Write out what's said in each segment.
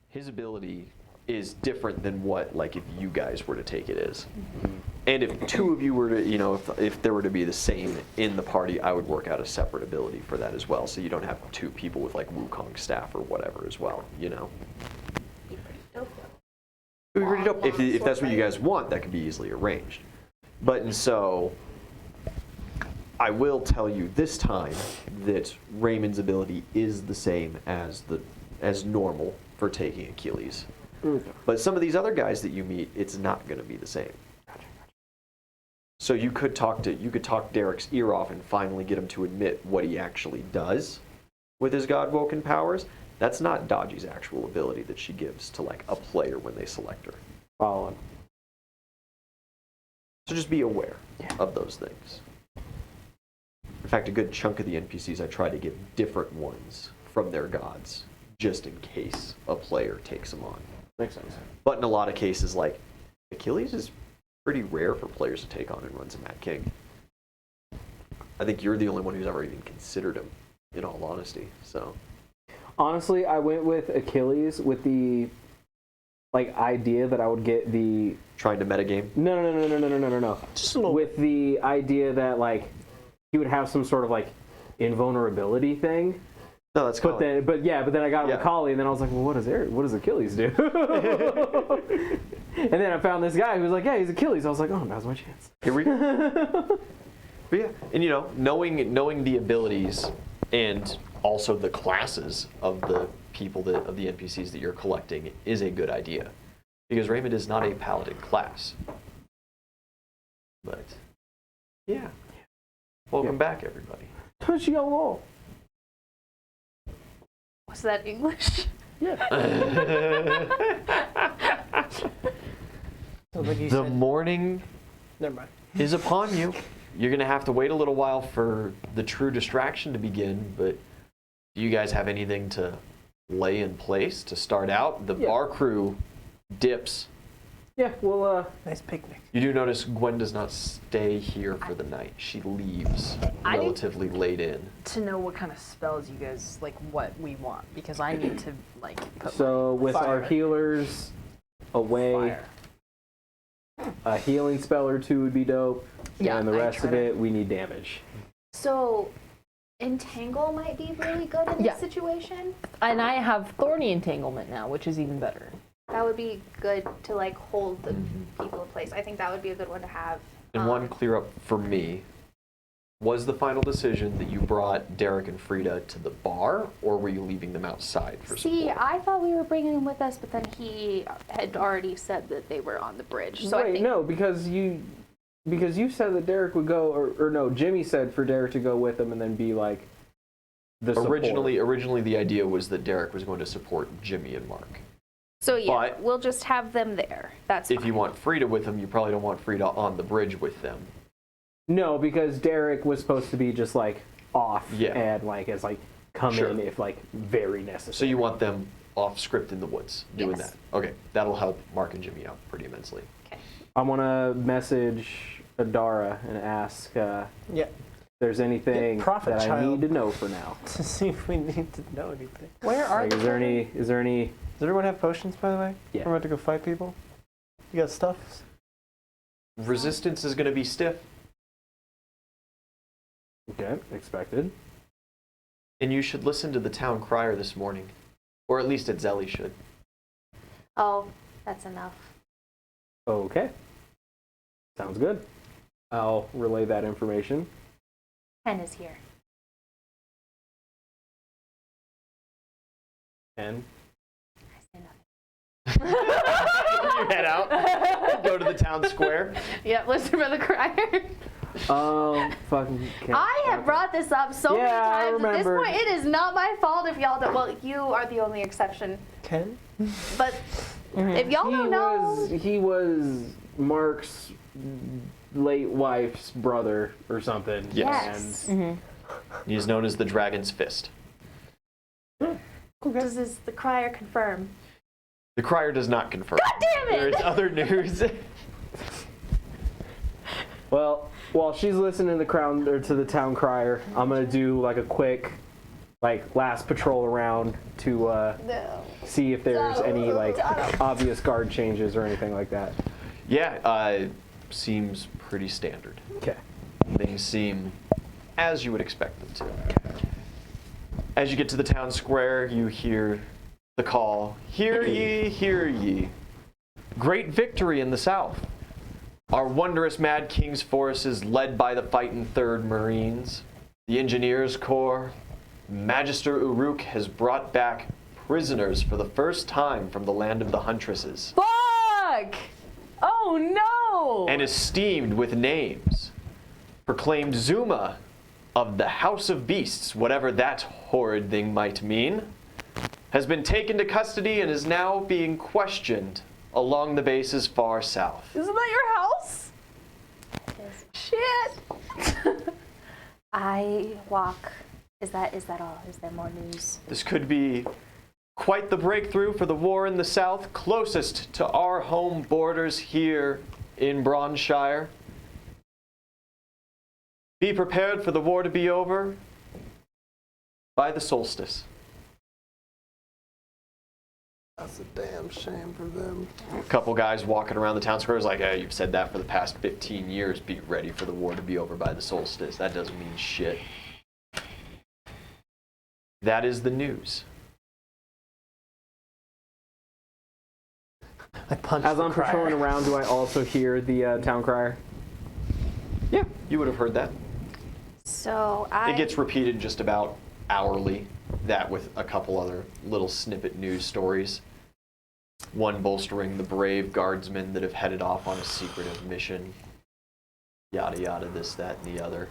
his ability is different than what, like, if you guys were to take it is. And if two of you were to, you know, if there were to be the same in the party, I would work out a separate ability for that as well, so you don't have two people with, like, Wukong staff or whatever as well, you know? It would be pretty dope. If that's what you guys want, that could be easily arranged. But, and so, I will tell you this time that Raymond's ability is the same as normal for taking Achilles. But some of these other guys that you meet, it's not going to be the same. So you could talk Derek's ear off and finally get him to admit what he actually does with his God-woken powers. That's not Dodgy's actual ability that she gives to, like, a player when they select her. Following. So just be aware of those things. In fact, a good chunk of the NPCs I try to give different ones from their gods, just in case a player takes them on. Makes sense. But in a lot of cases, like, Achilles is pretty rare for players to take on and runs a Mad King. I think you're the only one who's ever even considered him, in all honesty, so. Honestly, I went with Achilles with the, like, idea that I would get the... Trying to metagame? No. Just a little. With the idea that, like, he would have some sort of, like, invulnerability thing. No, that's cool. cool. But then I got Macaulay, and then I was like, well, what does Achilles do? And then I found this guy who was like, yeah, he's Achilles. I was like, oh, now's my chance. Here we go. But yeah, and you know, knowing the abilities and also the classes of the people of the NPCs that you're collecting is a good idea, because Raymond is not a paladin class. But yeah, welcome back, everybody. Touch your wall. Was that English? Yeah. The morning Never mind. is upon you. You're going to have to wait a little while for the true distraction to begin, but do you guys have anything to lay in place to start out? The bar crew dips. Yeah, well, Nice picnic. You do notice Gwen does not stay here for the night. She leaves relatively late in. To know what kind of spells you guys, like, what we want, because I need to, like, put so with our healers away, fire. a healing spell or two would be dope. Yeah, and the I rest try of it, we need damage. So, Entangle might be really good in this situation. And I have Thorny Entanglement now, which is even better. That would be good to, like, hold the people in place. I think that would be a good one to have. And one clear up for me. Was the final decision that you brought Derek and Frida to the bar, or were you leaving them outside for See, support? I thought we were bringing them with us, but then he had already said that they were on the bridge. So I think no, because you said that Derek would go, or no, Jimmy said for Derek to go with him and then be like the support. Originally the idea was that Derek was going to support Jimmy and Mark. So yeah, But we'll just have them there. That's if fine. you want Frida with them, you probably don't want Frida on the bridge with them. No, because Derek was supposed to be just like off and like as like come in if like very necessary. So you want them off script in the woods doing Yes. that. Okay, that'll help Mark and Jimmy out pretty immensely. Okay. I want to message Adara and ask if there's anything Prophet that I Child. need to know for now. To see if we need to know anything. Where are Like, is there any Does everyone have potions, by the way? Yeah. We're about to go fight people. You got stuff? Resistance is going to be stiff, Okay, expected. and you should listen to the town crier this morning, or at least Zelly should. Oh, that's enough. Okay. Sounds good. I'll relay that information. Ken is here. And I say nothing. You head out, go to the town square. Yep, listen for the crier. fucking. I have brought this up so many Yeah, I times. At this remember. point, it is not my fault if y'all don't. Well, you are the only exception. Ken? But if y'all don't know, He was Mark's late wife's brother or something. Yes. And He is known as the Dragon's Fist. does the crier confirm? The crier does not confirm. God damn it! There is other news. well, while she's listening to the town crier, I'm gonna do like a quick like last patrol around to No. see if there's any like obvious guard changes or anything like that. Yeah, seems pretty standard. Okay. Things seem as you would expect them to. As you get to the town square, you hear the call, "Hear ye, hear ye. Great victory in the south. Our wondrous Mad King's forces led by the fighting 3rd Marines, the Engineers Corps, Magister Uruk has brought back prisoners for the first time from the land of the Huntresses, Fuck! Oh no! and esteemed with names. Proclaimed Zuma of the House of Beasts, whatever that horrid thing might mean, has been taken to custody and is now being questioned along the bases far south." Isn't that your house? Shit! I walk. Is that all? Is there more news? This could be quite the breakthrough for the war in the south, closest to our home borders here in Bronshire. Be prepared for the war to be over by the solstice. That's a damn shame for them. A couple guys walking around the town square is like, "Hey, you've said that for the past 15 years. Be ready for the war to be over by the solstice." That doesn't mean shit. That is the news. I punched As the I'm crier. patrolling around, do I also hear the town crier? Yeah, you would have heard that. So It gets repeated just about hourly, that with a couple other little snippet news stories. One bolstering the brave guardsmen that have headed off on a secretive mission. Yada yada, this, that, and the other.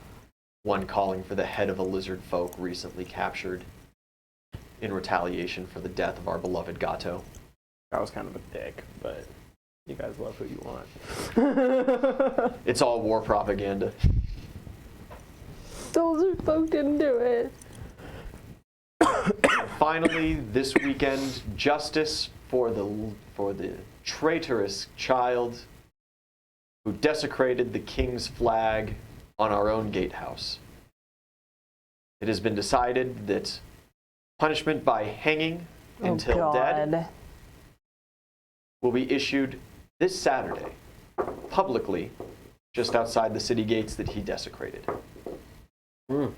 One calling for the head of a lizard folk recently captured in retaliation for the death of our beloved Gato. I was kind of a dick, but you guys love who you want. It's all war propaganda. those are folk didn't do it. And finally, this weekend, justice for the traitorous child who desecrated the king's flag on our own gatehouse. It has been decided that punishment by hanging until dead will be issued this Saturday, publicly, just outside the city gates that he desecrated. Yeah,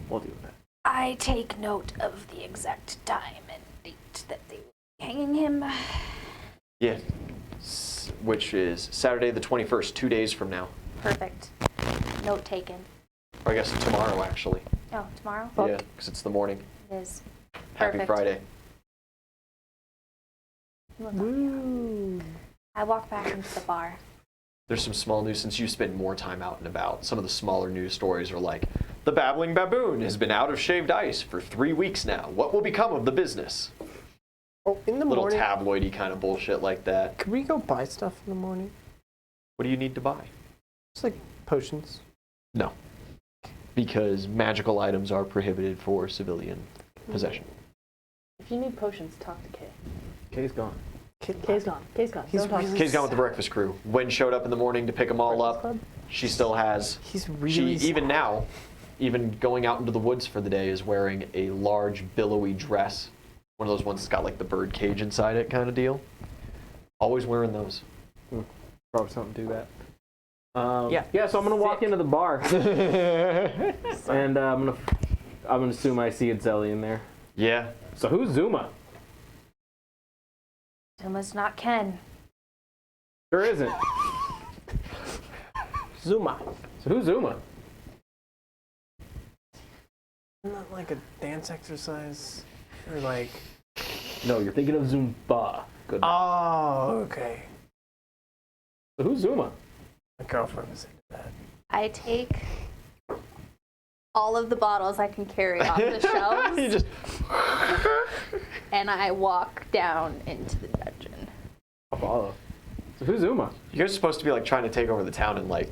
we'll do that. I take note of the exact time and date that they will be hanging him. Yeah, which is Saturday the 21st, 2 days from now. Perfect. Note taken. Or I guess tomorrow, actually. Oh, tomorrow? Yeah, because it's the morning. It is. Happy Perfect. Friday. I walk back into the bar. There's some small news since you spend more time out and about. Some of the smaller news stories are like, the babbling baboon has been out of shaved ice for 3 weeks now. What will become of the business? Oh, in the Little morning. tabloidy kind of bullshit like that. Could we go buy stuff in the morning? What do you need to buy? Just like potions. No. Because magical items are prohibited for civilian possession. If you need potions, talk to Kay. Kay's gone. Kay's gone. Kay's gone. He's Don't talk. really Kay's gone with the breakfast crew. Wen showed up in the morning to pick them all Breakfast up. Club? She still has. He's really She, even now, even going out into the woods for the day, is wearing a large, billowy dress. One of those ones that's got like the bird cage inside it kind of deal. Always wearing those. Probably something to do that. Yeah. So I'm gonna walk into the bar, and I'm gonna assume I see Itzeli in there. Yeah. So who's Zuma? Zuma's not Ken. There isn't. Zuma. So who's Zuma? Isn't that like a dance exercise? Or like... No, you're thinking of Zumba. Good. Oh, okay. So who's Zuma? My girlfriend was into that. I take all of the bottles I can carry off the shelves You just. and I walk down into the dungeon. I'll follow. So who's Zuma? You guys are supposed to be like trying to take over the town in like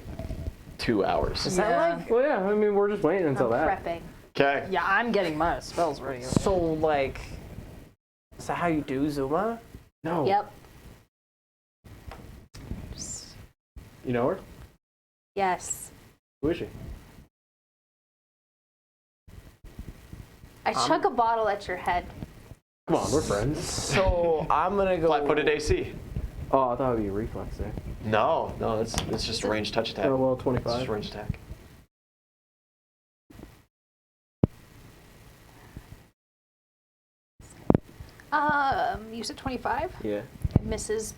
2 hours. Is that like... Well, yeah. I mean, we're just waiting until I'm that. prepping. Okay. Yeah, I'm getting my spells ready. So like... Is that how you do Zuma? No. Yep. You know her? Yes. Who is she? I chuck a bottle at your head. Come on, we're friends. So I'm gonna go. Flat-footed AC. Oh, I thought it would be a reflex there. No, it's just a ranged touch attack. Oh, well, It's 25. just a ranged attack. You said 25? Yeah. It misses.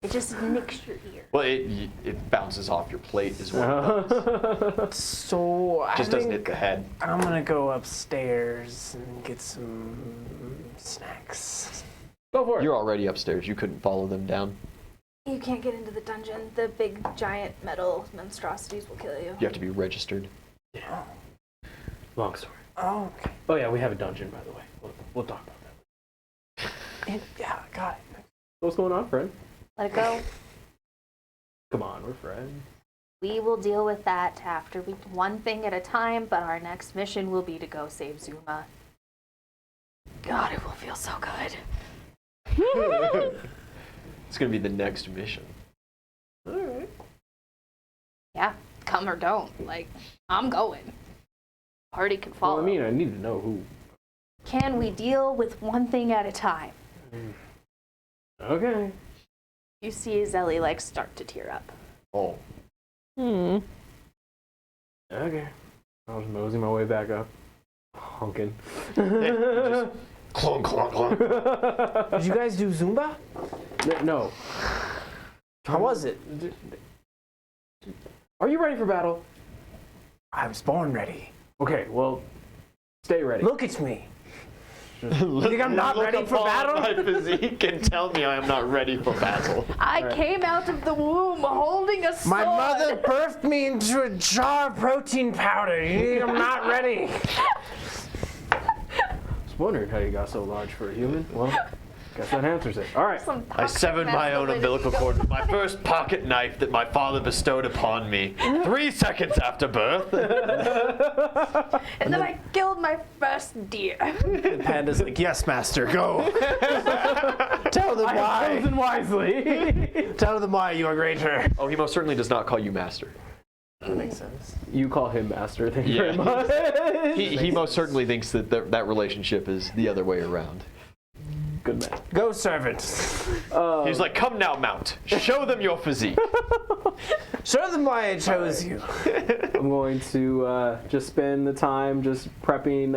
It just nicks your ear. Well, it bounces off your plate as well. So I Just doesn't hit think the head. I'm gonna go upstairs and get some snacks. Go for it. You're already upstairs. You couldn't follow them down. You can't get into the dungeon. The big, giant metal monstrosities will kill you. You have to be registered. Long story. Oh, okay. Oh, yeah, we have a dungeon, by the way. We'll talk about that. Yeah, got it. What's going on, friend? Let it go. Come on, we're friends. We will deal with that after we one thing at a time, but our next mission will be to go save Zuma. God, it will feel so good. It's going to be the next mission. All right. Yeah, come or don't. Like, I'm going. Party can follow. Well, I mean, I need to know who. Can we deal with one thing at a time? Okay. You see Zelly, like, start to tear up. Oh. Okay. I'll just mosey my way back up. Honking. Just clunk, clunk, clunk. Did you guys do Zumba? No. How was it? Are you ready for battle? I was born ready. Okay, well, stay ready. Look at me. You think I'm not ready for battle? My physique and tell me I am not ready for battle. I came out of the womb holding a sword. My mother birthed me into a jar of protein powder. You think I'm not ready? I was wondering how you got so large for a human. Well, guess that answers it. All right. Some I severed my own umbilical cord with my first pocket knife that my father bestowed upon me 3 seconds after birth. And then I killed my first deer. The panda's like, yes, master, go. Tell them why. Chosen wisely. Tell them why you are greater. Oh, he most certainly does not call you master. That makes sense. You call him master. Thank you very Yeah. much. He most certainly thinks that that relationship is the other way around. Good man. Go, servant. He's like, come now, Mount. Show them your physique. Show them why I chose you. I'm going to just spend the time just prepping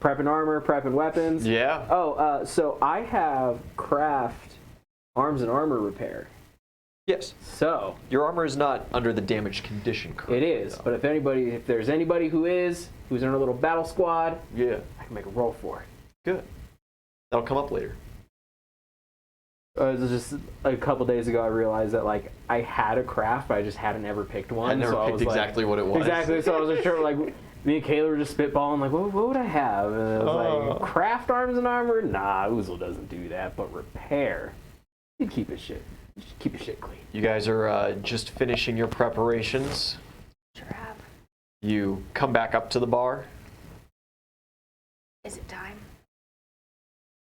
armor, prepping weapons. Yeah. Oh, so I have craft arms and armor repair. Yes. So Your armor is not under the damaged condition currently. it is, but if there's anybody who's in our little battle squad, Yeah. I can make a roll for it. Good. That'll come up later. It was just a couple days ago I realized that like I had a craft, but I just hadn't ever picked one. I never so picked I was exactly what it was. Exactly. So I was just sure like me and Kayla were just spitballing like, what would I have? And I was like, craft arms and armor? Nah, Uzul doesn't do that. But repair, you keep your shit clean. You guys are just finishing your preparations. Trap. You come back up to the bar. Is it time?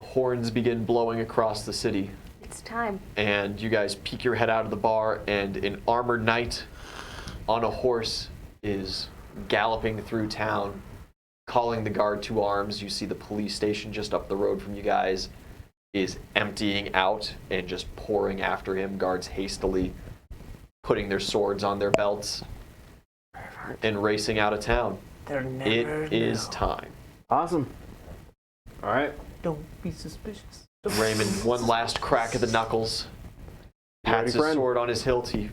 Horns begin blowing across the city. It's time. And you guys peek your head out of the bar, and an armored knight on a horse is galloping through town, calling the guard to arms. You see the police station just up the road from you guys is emptying out and just pouring after him. Guards hastily putting their swords on their belts and racing out of town. They're never It is know. time. Awesome. All right. Don't be suspicious. Raymond, one last crack at the knuckles, pats his friend? sword on his hilt. He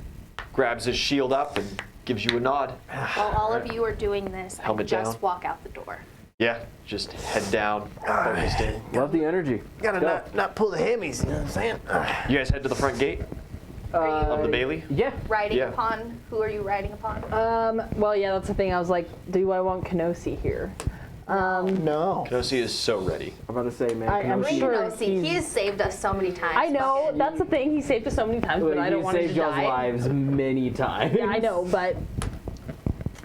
grabs his shield up and gives you a nod. While all of you are doing this, I Helmet just down. walk out the door. Yeah, just head down, focused in. Love the energy. Gotta not pull the hammies, you know what I'm saying? You guys head to the front gate of the Bailey? Yeah. Riding Yeah. upon, who are you riding upon? Well, yeah, that's the thing. I was like, do I want Kenosi here? No. Knossi is so ready. I'm about to say, man. I'm Kenosi- sure No, see, he has saved us so many times. I know, fucking- that's the thing. He saved us so many times, but I don't He want him to saved y'all's die. lives many times. Yeah, I know, but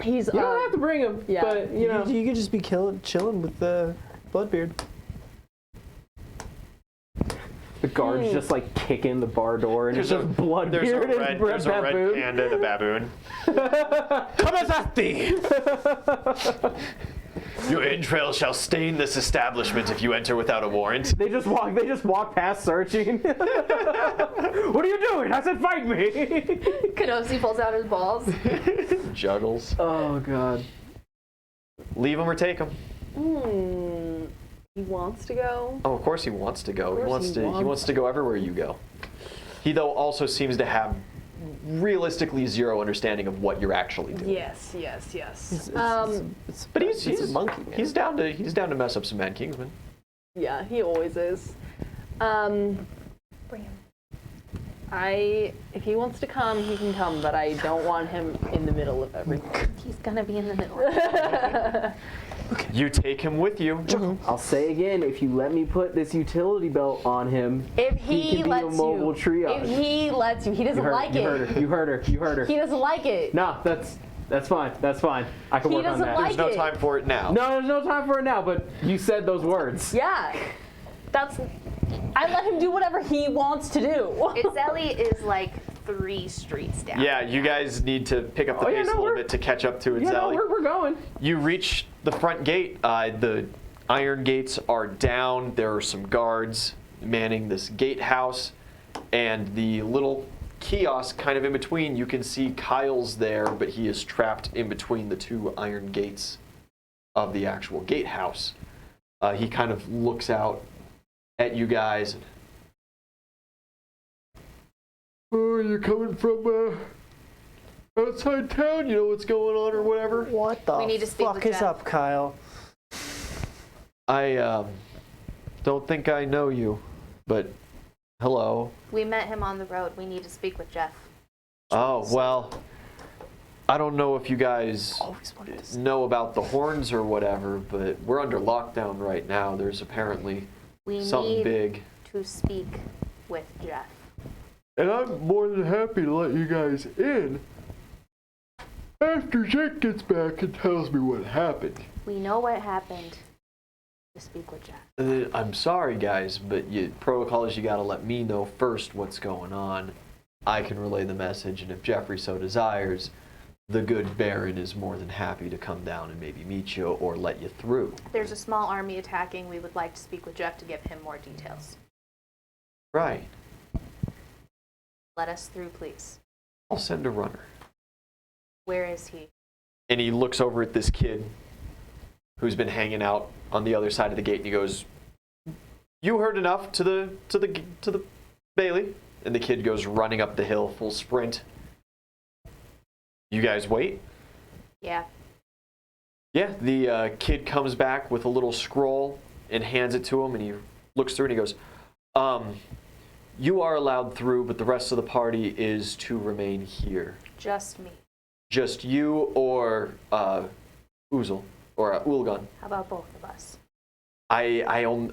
he's. You don't have to bring him, yeah. but you know. You could just be chilling with the Bloodbeard. The guard's just like kicking the bar door, and it's just blood There's a bearded red panda and a baboon. Come at thee! Your entrails shall stain this establishment if you enter without a warrant. They just walk past searching. What are you doing? I said fight me. Kenosi pulls out his balls. Juggles. Oh god. Leave them or take them. He wants to go. Oh, of course he wants to go. He course he wants to go everywhere you go. He though also seems to have realistically zero understanding of what you're actually doing. Yes. But he's a monkey, man. He's down to mess up some Mad Kingsmen. Yeah, he always is. Bring him. If he wants to come, he can come, but I don't want him in the middle of everything. He's gonna be in the middle. You take him with you. I'll say again, if you let me put this utility belt on him, If he he can be lets a mobile you, triage. if he lets you, he doesn't like you it. heard her. You heard her. He doesn't like it. No, that's fine. That's fine. I can He work on doesn't that. like There's no it. time for it now. No, there's no time for it now, but you said those words. Yeah, I let him do whatever he wants to do. Izeli is like 3 streets down. Yeah, you guys need to pick up the Oh, yeah, pace no, a little we're- bit to catch up to it, Yeah, no, Zelly. we're going. You reach the front gate. The iron gates are down. There are some guards manning this gatehouse. And the little kiosk kind of in between, you can see Kyle's there, but he is trapped in between the 2 iron gates of the actual gatehouse. He kind of looks out at you guys. Oh, you're coming from outside town? You know what's going on or whatever? What the We need to speak fuck with is Jeff. up, Kyle? I don't think I know you, but hello. We met him on the road. We need to speak with Jeff. Oh, well, I don't know if you guys Always wanted to know about the horns or whatever, but we're under lockdown right now. There's apparently We something need big. to speak with Jeff. And I'm more than happy to let you guys in after Jake gets back and tells me what happened. We know what happened. To speak with Jeff. I'm sorry, guys, but protocol is you got to let me know first what's going on. I can relay the message, and if Jeffrey so desires, the good Baron is more than happy to come down and maybe meet you or let you through. There's a small army attacking. We would like to speak with Jeff to give him more details. Right. Let us through, please. I'll send a runner. Where is he? And he looks over at this kid who's been hanging out on the other side of the gate, and he goes, "You heard enough to the Bailey." And the kid goes running up the hill, full sprint. You guys wait. Yeah. Yeah, the kid comes back with a little scroll and hands it to him, and he looks through and he goes, "You are allowed through, but the rest of the party is to remain here. Just me. Just you or Uzul or Ulgan. How about both of us? I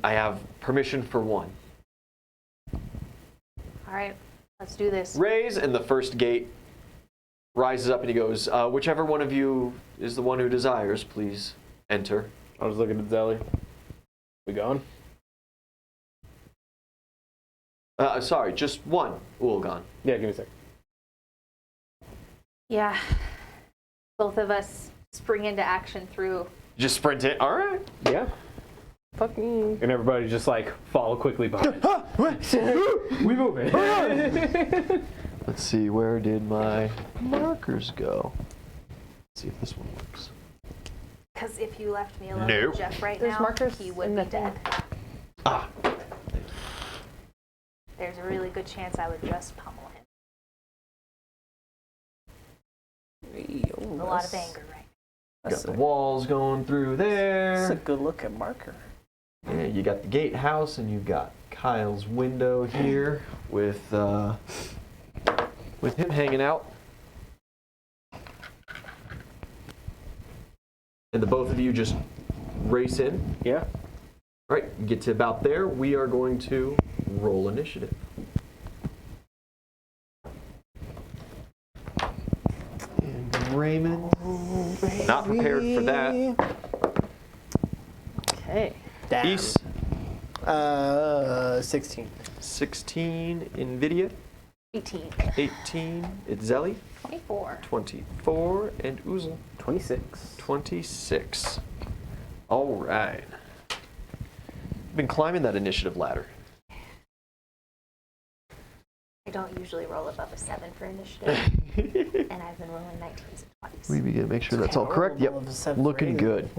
have permission for one." All right. Let's do this. Raise, and the first gate rises up, and he goes, "Whichever one of you is the one who desires, please enter." I was looking at Zelly. We going? Sorry, just one, Ulgan. Yeah, give me a sec. Yeah. Both of us spring into action through. Just sprint it. All right. Yeah. Fuck me. And everybody just like follow quickly behind. We moving. Let's see, where did my markers go? Let's see if this one works. Because if you left me alone No. with Jeff right There's now, markers he would in be the thing. dead. Ah. There's a really good chance I would just pummel him. A lot of anger right Got the walls going through That's a there. good looking marker. Yeah, you got the gatehouse, and you've got Kyle's window here with him hanging out. And the both of you just race in. Yeah. All right, you get to about there. We are going to roll initiative. And Raymond, not prepared for that. Okay. Damn. East, 16. 16, Nvidia. 18. 18, Itzeli. 24. 24, and Uzul. 26. 26. All right. Been climbing that initiative ladder. I don't usually roll above a 7 for initiative, and I've been rolling 19s and 20s. We begin to make sure that's all correct. Yep, Roll above a 7 for looking good.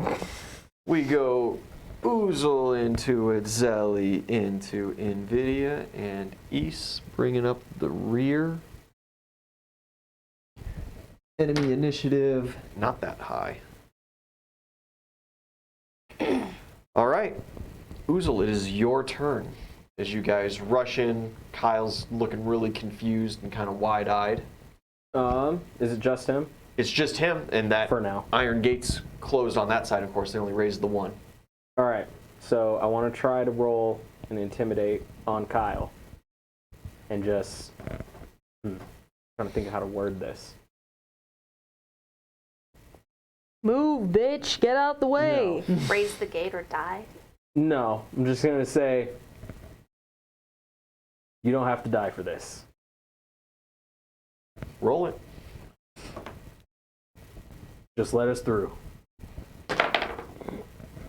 We go Uzul into Itzeli into Nvidia, and East bringing up the rear. Enemy initiative, not that high. All right, Uzul, it is your turn. As you guys rush in, Kyle's looking really confused and kind of wide-eyed. Is it just him? It's just him, and that For now. iron gate's closed on that side. Of course, they only raised the one. All right. So I want to try to roll and intimidate on Kyle, and just trying to think of how to word this. Move, bitch. Get out the way. Raise the gate or die. No, I'm just gonna say you don't have to die for this. Roll it. Just let us through.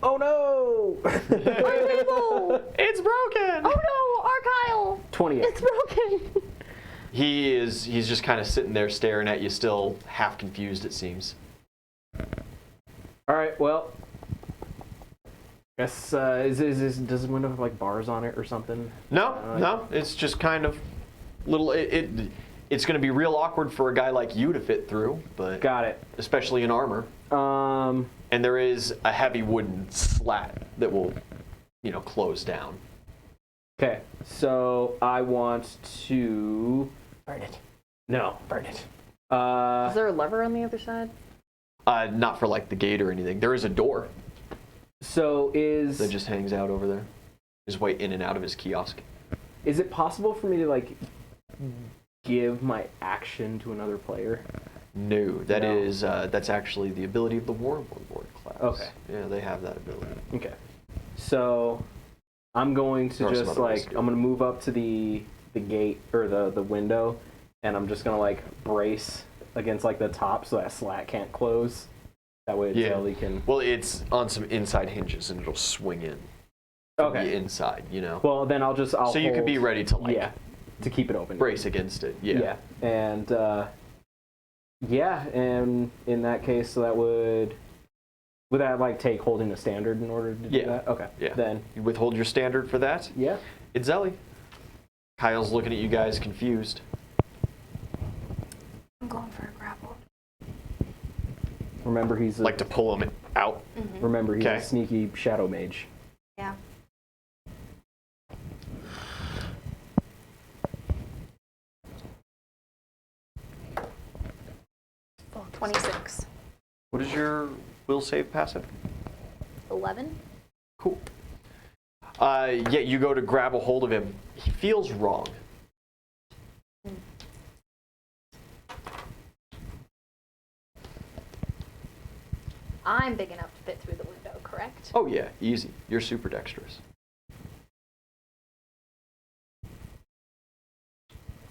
Oh no! It's broken! Oh no, Argyle! 28. It's broken. He's just kind of sitting there staring at you, still half confused, it seems. All right. Well, guess does the window have like bars on it or something? No, it's just kind of little. It's going to be real awkward for a guy like you to fit through, but Got it. especially in armor. And there is a heavy wooden slat that will, close down. Okay. So I want to. Burn it. No. Burn it. Is there a lever on the other side? Not for like the gate or anything. There is a door So that just hangs out over there. His way in and out of his kiosk. is it possible for me to like give my action to another player? No, No. that's actually the ability of the Warlord class. Okay. Yeah, they have that ability. Okay. So I'm going to There are some just other ways like to do I'm it. gonna move up to the gate or the window, and I'm just gonna like brace against like the top so that slat can't close. That way Yeah. Zelly can. Well, it's on some inside hinges and it'll swing in from Okay. the inside, Well, then I'll so you could be hold- ready to like Yeah. To keep it open. brace against it. Yeah. And and in that case, so that would that like take holding the standard in order to do Yeah. that? Okay. Yeah. Then You withhold your standard for that. yeah. It's Zelly. Kyle's looking at you guys confused. I'm going for a grapple. Remember he's a, Like to pull him out. remember he's Okay. a sneaky shadow mage. Yeah. Fuck. 26. What is your will save passive? 11. Cool. Yeah, you go to grab a hold of him. He feels wrong. I'm big enough to fit through the window, correct? Oh yeah, easy. You're super dexterous.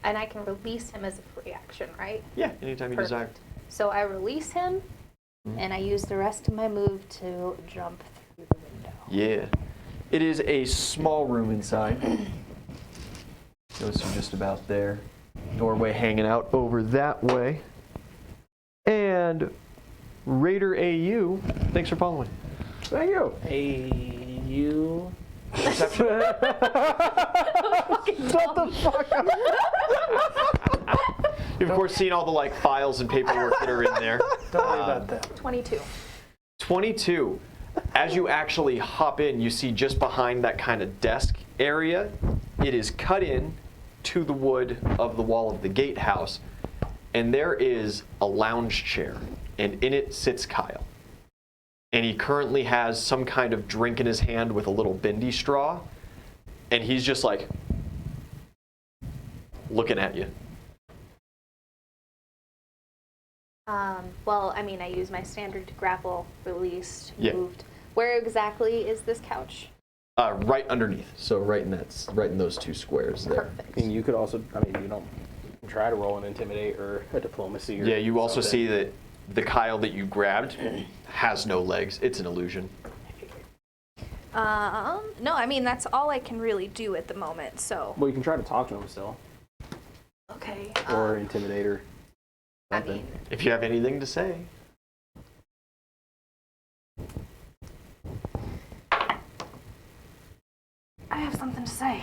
And I can release him as a free action, right? Yeah, anytime you desire. Perfect. So I release him, and I use the rest of my move to jump through the window. Yeah. It is a small room inside. Goes from just about there. Doorway hanging out over that way. And Raider AU, thanks for following. Thank you. Hey, you. Perception. Shut the fuck up. You've of course seen all the like files and paperwork that are in there. Don't worry about that. 22. 22. As you actually hop in, you see just behind that kind of desk area, it is cut in to the wood of the wall of the gatehouse, and there is a lounge chair, and in it sits Kyle. And he currently has some kind of drink in his hand with a little bendy straw, and he's just like looking at you. Well, I mean, I use my standard to grapple, released, Yeah. moved. Where exactly is this couch? Right underneath. So right in those 2 squares there. Perfect. And you could also, I mean, you don't try to roll an intimidate or a diplomacy. Or Yeah, you also something. see that the Kyle that you grabbed has no legs. It's an illusion. No, I mean, that's all I can really do at the moment, so. Well, you can try to talk to him still, Okay. or intimidate or I something. mean, If you have anything to say. I have something to say.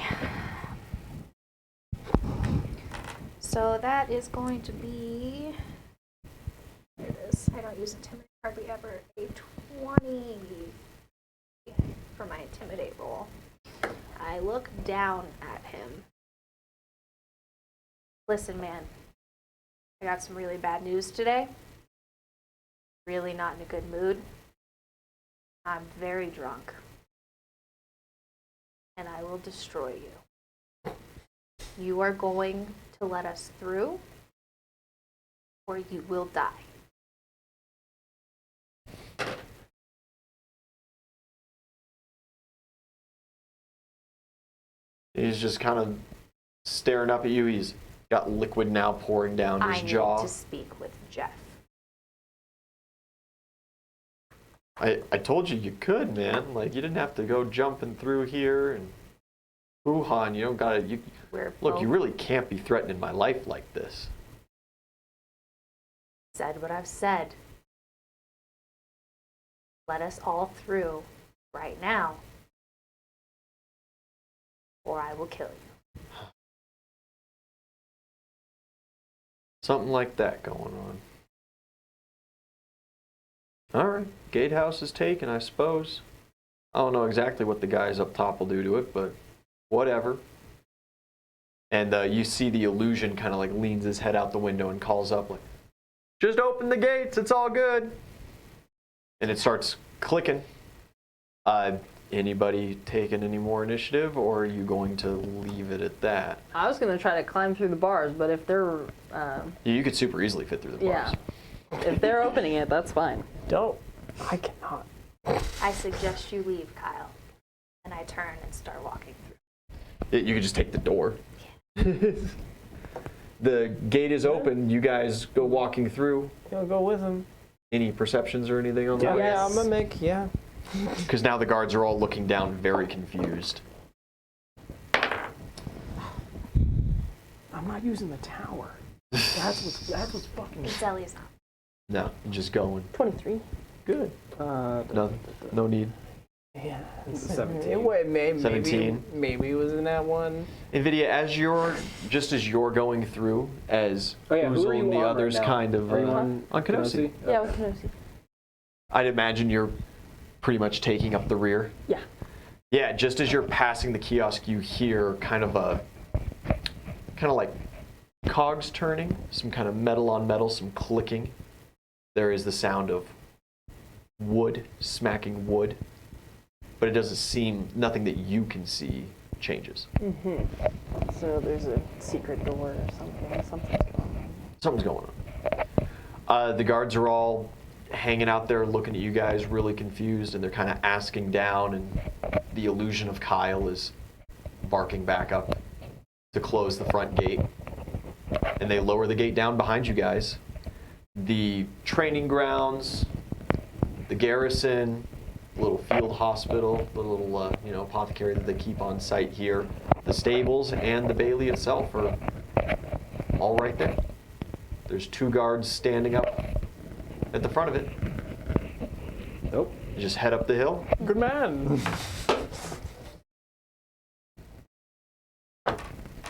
So that is going to be. There it is. I don't use intimidate hardly ever. A 20 for my intimidate roll. I look down at him. Listen, man. I got some really bad news today. Really not in a good mood. I'm very drunk. And I will destroy you. You are going to let us through, or you will die. He's just kind of staring up at you. He's got liquid now pouring down his I jaw. need to speak with Jeff. I told you could, man. Like, you didn't have to go jumping through here and hoo-ha, you don't gotta, We're look, both you really can't be threatening my life like this. said what I've said. Let us all through right now, or I will kill you. Something like that going on. Alright, gatehouse is taken, I suppose. I don't know exactly what the guys up top will do to it, but whatever. And you see the illusion kind of like leans his head out the window and calls up like, just open the gates, it's all good. And it starts clicking. Anybody taking any more initiative, or are you going to leave it at that? I was gonna try to climb through the bars, but if they're You could super easily fit through the bars. yeah, if they're opening it, that's fine. Don't. I cannot. I suggest you leave, Kyle. And I turn and start walking through. You could just take the door. The gate is open. You guys go walking through. You'll go with him. Any perceptions or anything on Yeah, that? yeah, I'm gonna make, yeah. Because now the guards are all looking down, very confused. I'm not using the tower. That's what's fucking It's Ellie's not. No, just going. 23. good. No need. Yeah. 17. Wait, maybe, 17. Maybe it was in that one. NVIDIA, as you're going through, as Oh yeah, who are Uzul you and the on right others now? kind of Are you on Kenosi. Yeah, we can see. I'd imagine you're pretty much taking up the rear. Yeah. Yeah, just as you're passing the kiosk, you hear kind of like cogs turning, some kind of metal on metal, some clicking. There is the sound of wood smacking wood, but it doesn't seem, nothing that you can see changes. So there's a secret door or something. Something's going on. Something's going on. The guards are all hanging out there looking at you guys really confused, and they're kind of asking down, and the illusion of Kyle is barking back up to close the front gate. And they lower the gate down behind you guys. The training grounds, the garrison, the little field hospital, the little apothecary that they keep on site here, the stables, and the bailey itself are all right there. There's 2 guards standing up at the front of it. Nope. You just head up the hill. Good man.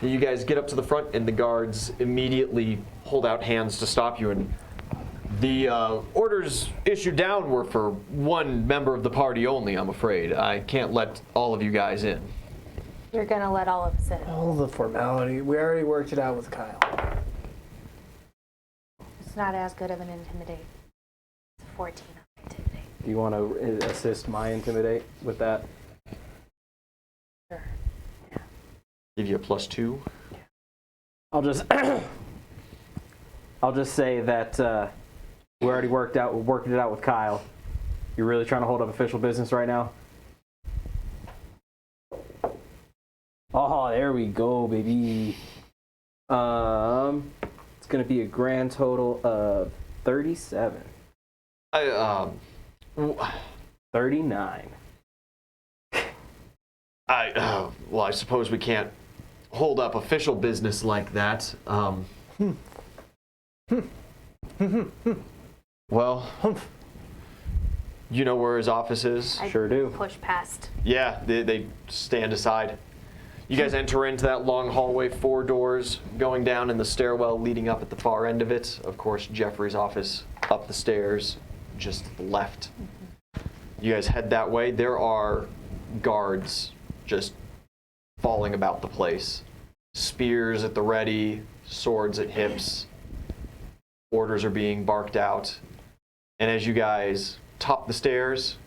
You guys get up to the front, and the guards immediately hold out hands to stop you. And the orders issued down were for 1 member of the party only, I'm afraid. I can't let all of you guys in. You're gonna let all of us in. All the formality. We already worked it out with Kyle. It's not as good of an intimidate. It's a 14 on intimidate. Do you want to assist my intimidate with that? Sure. Give you a +2. I'll just say that we already worked it out with Kyle. You're really trying to hold up official business right now? Oh, there we go, baby. It's gonna be a grand total of 37. 39. Well, I suppose we can't hold up official business like that. Well, you know where his office is? I Sure do. push past. Yeah, they stand aside. You guys enter into that long hallway, 4 doors going down in the stairwell leading up at the far end of it. Of course, Jeffrey's office up the stairs, just to the left. You guys head that way. There are guards just falling about the place. Spears at the ready, swords at hips. Orders are being barked out. And as you guys top the stairs,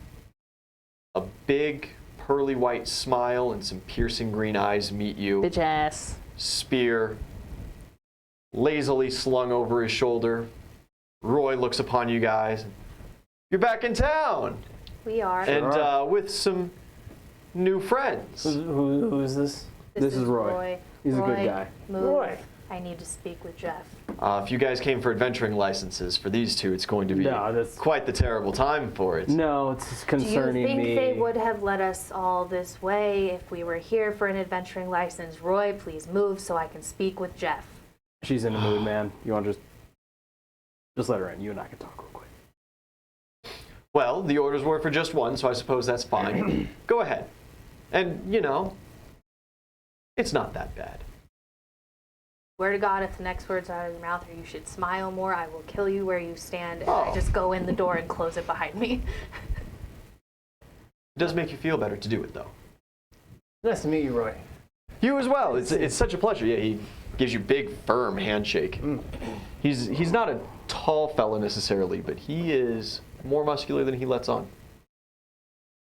a big pearly white smile and some piercing green eyes meet you. Bitch ass. Spear lazily slung over his shoulder. Roy looks upon you guys. You're back in town! We are. And with some new friends. Who's this? This is Roy. He's a good guy. Move. Roy. I need to speak with Jeff. If you guys came for adventuring licenses, for these two, it's going to be No, that's- quite the terrible time for it. No, it's concerning Do you think me. they would have led us all this way if we were here for an adventuring license? Roy, please move so I can speak with Jeff. She's in the mood, man. You want to just let her in. You and I can talk real quick. Well, the orders were for just one, so I suppose that's fine. Go ahead. And, you know, it's not that bad. Swear to God, if the next word's out of your mouth or you should smile more, I will kill you where you stand. And I Oh. just go in the door and close it behind me. It does make you feel better to do it, though. Nice to meet you, Roy. You as well. It's such a pleasure. Yeah, he gives you a big, firm handshake. He's not a tall fella necessarily, but he is more muscular than he lets on.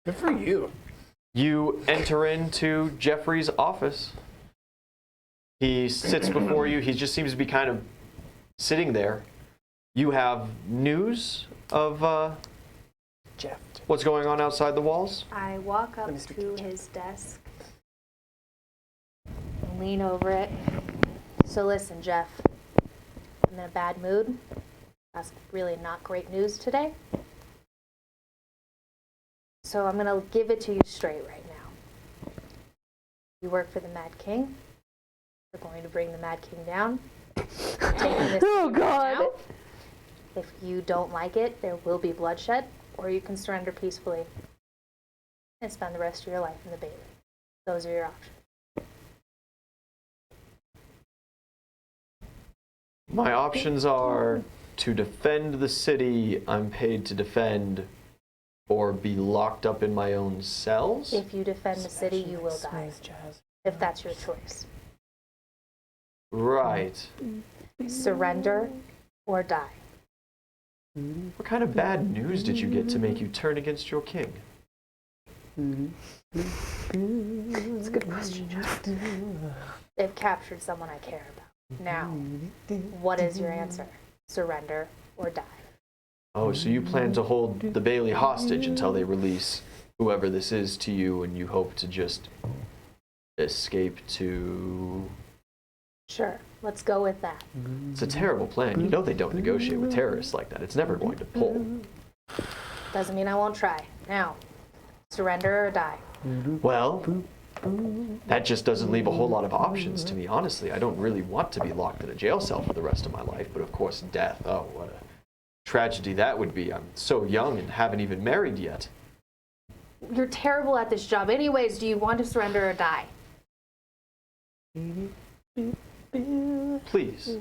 Good for you. You enter into Jeffrey's office. He sits before you. He just seems to be kind of sitting there. You have news of Jeff. what's going on outside the walls? I walk up Let me speak to to Jeff. his desk, lean over it. So listen, Jeff, I'm in a bad mood. That's really not great news today. So I'm going to give it to you straight right now. You work for the Mad King. We're going to bring the Mad King down. Taking this Oh, God. now. If you don't like it, there will be bloodshed, or you can surrender peacefully and spend the rest of your life in the Bailey. Those are your options. My options are to defend the city I'm paid to defend, or be locked up in my own cells. If you defend the city, you will die. If that's your choice. Right. Surrender or die. What kind of bad news did you get to make you turn against your king? It's a good question, Jeff. They've captured someone I care about. Now, what is your answer? Surrender or die? Oh, so you plan to hold the Bailey hostage until they release whoever this is to you, and you hope to just escape to... Sure, let's go with that. It's a terrible plan. You know they don't negotiate with terrorists like that. It's never going to pull. Doesn't mean I won't try. Now, surrender or die. Well, that just doesn't leave a whole lot of options to me, honestly. I don't really want to be locked in a jail cell for the rest of my life, but of course, death, oh, what a tragedy that would be. I'm so young and haven't even married yet. You're terrible at this job. Anyways, do you want to surrender or die? Please,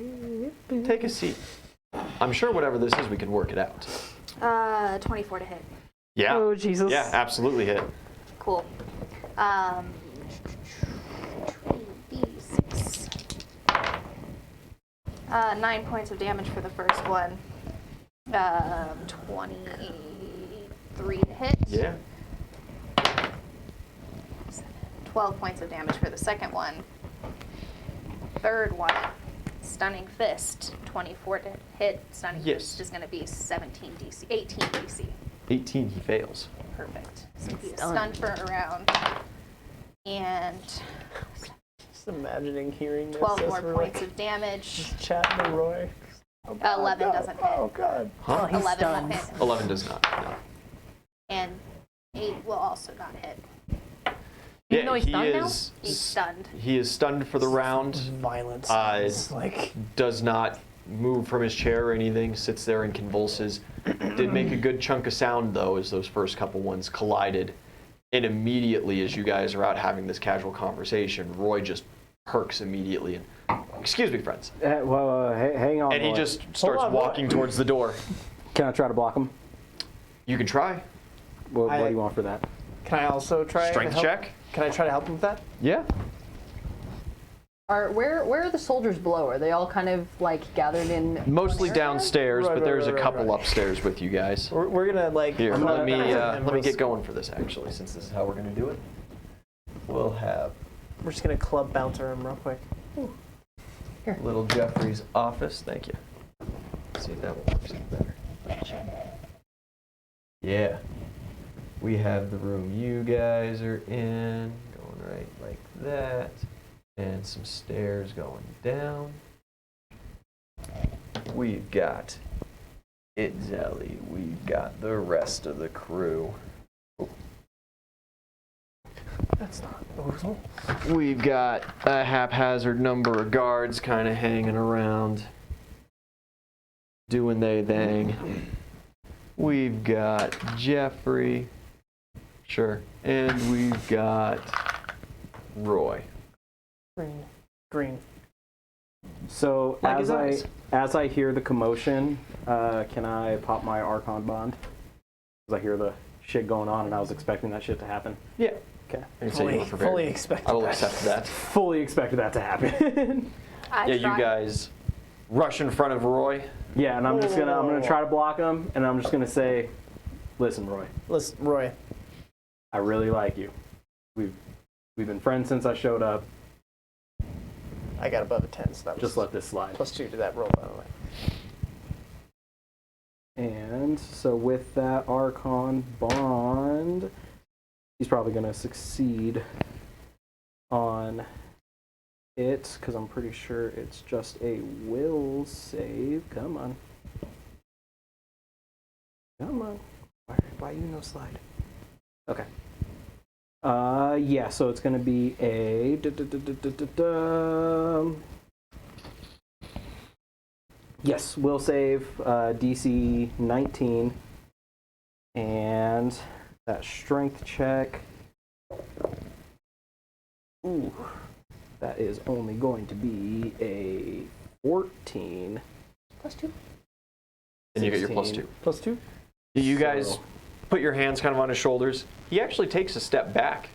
take a seat. I'm sure whatever this is, we can work it out. 24 to hit. Yeah. Oh, Jesus. Yeah, absolutely hit. Cool. 2d6. 9 points of damage for the first one. 23 to hit. Yeah. 12 points of damage for the second one. Third one, stunning fist, 24 to hit. Stunning Yes. fist is going to be 17 DC, 18 DC. 18, he fails. Perfect. So he's stunned for a round. And Just imagining hearing this. 12 as more we're, points like, of damage. just chatting to Roy. Oh, God, 11 no. doesn't hit. Oh God. Huh? He's 11 stunned. won't hit. 11 does not. No. And 8 will also not hit. Even though he's stunned now? He's stunned. He is stunned for the round. Violence. Eyes. Like Does not move from his chair or anything. Sits there and convulses. Did make a good chunk of sound though, as those first couple ones collided. And immediately, as you guys are out having this casual conversation, Roy just perks immediately and, excuse me, friends. Hang on. And he Roy. just starts on, Roy. walking towards the door. Can I try to block him? You can try. What do you want for that? Can I also try to Strength help? check. Can I try to help him with that? Yeah. Where are the soldiers below? Are they all kind of like gathered in? Mostly one area? downstairs, Right, but right, there's right, a couple right. upstairs with you guys. We're gonna like. Here, I'm let gonna me bounce it and let me we'll get going for this actually, since this is how we're gonna do it. We'll have We're just gonna club bouncer him real quick. little Jeffrey's office. Thank you. Let's see if that one works any better. Yeah. We have the room you guys are in, going right like that, and some stairs going down. We've got Itzelli. We've got the rest of the crew. That's not Uzul. We've got a haphazard number of guards kind of hanging around, doing they thing. We've got Jeffrey, sure, and we've got Roy. Green. So Like his as eyes. I hear the commotion, can I pop my Archon bond? Because I hear the shit going on, and I was expecting that shit to happen. Yeah. Okay. I can say you were prepared. Fully expected. I will that. accept that. Fully expected that to happen. I Yeah, you tried. guys rush in front of Roy. Yeah, and I'm gonna try to block him, and I'm just gonna say, listen, Roy, Listen, Roy. I really like you. We've been friends since I showed up. I got above a 10, so that was Just let this slide. +2 to that roll, by the way. And so with that Archon bond, he's probably gonna succeed on it, because I'm pretty sure it's just a will save. Come on. Come on. Why you no slide? Okay. Yeah, so it's gonna be a yes, will save, DC 19, and that strength check. Ooh, that is only going to be a 14. +2. And you get your 16. +2. +2? You guys So- put your hands kind of on his shoulders. He actually takes a step back.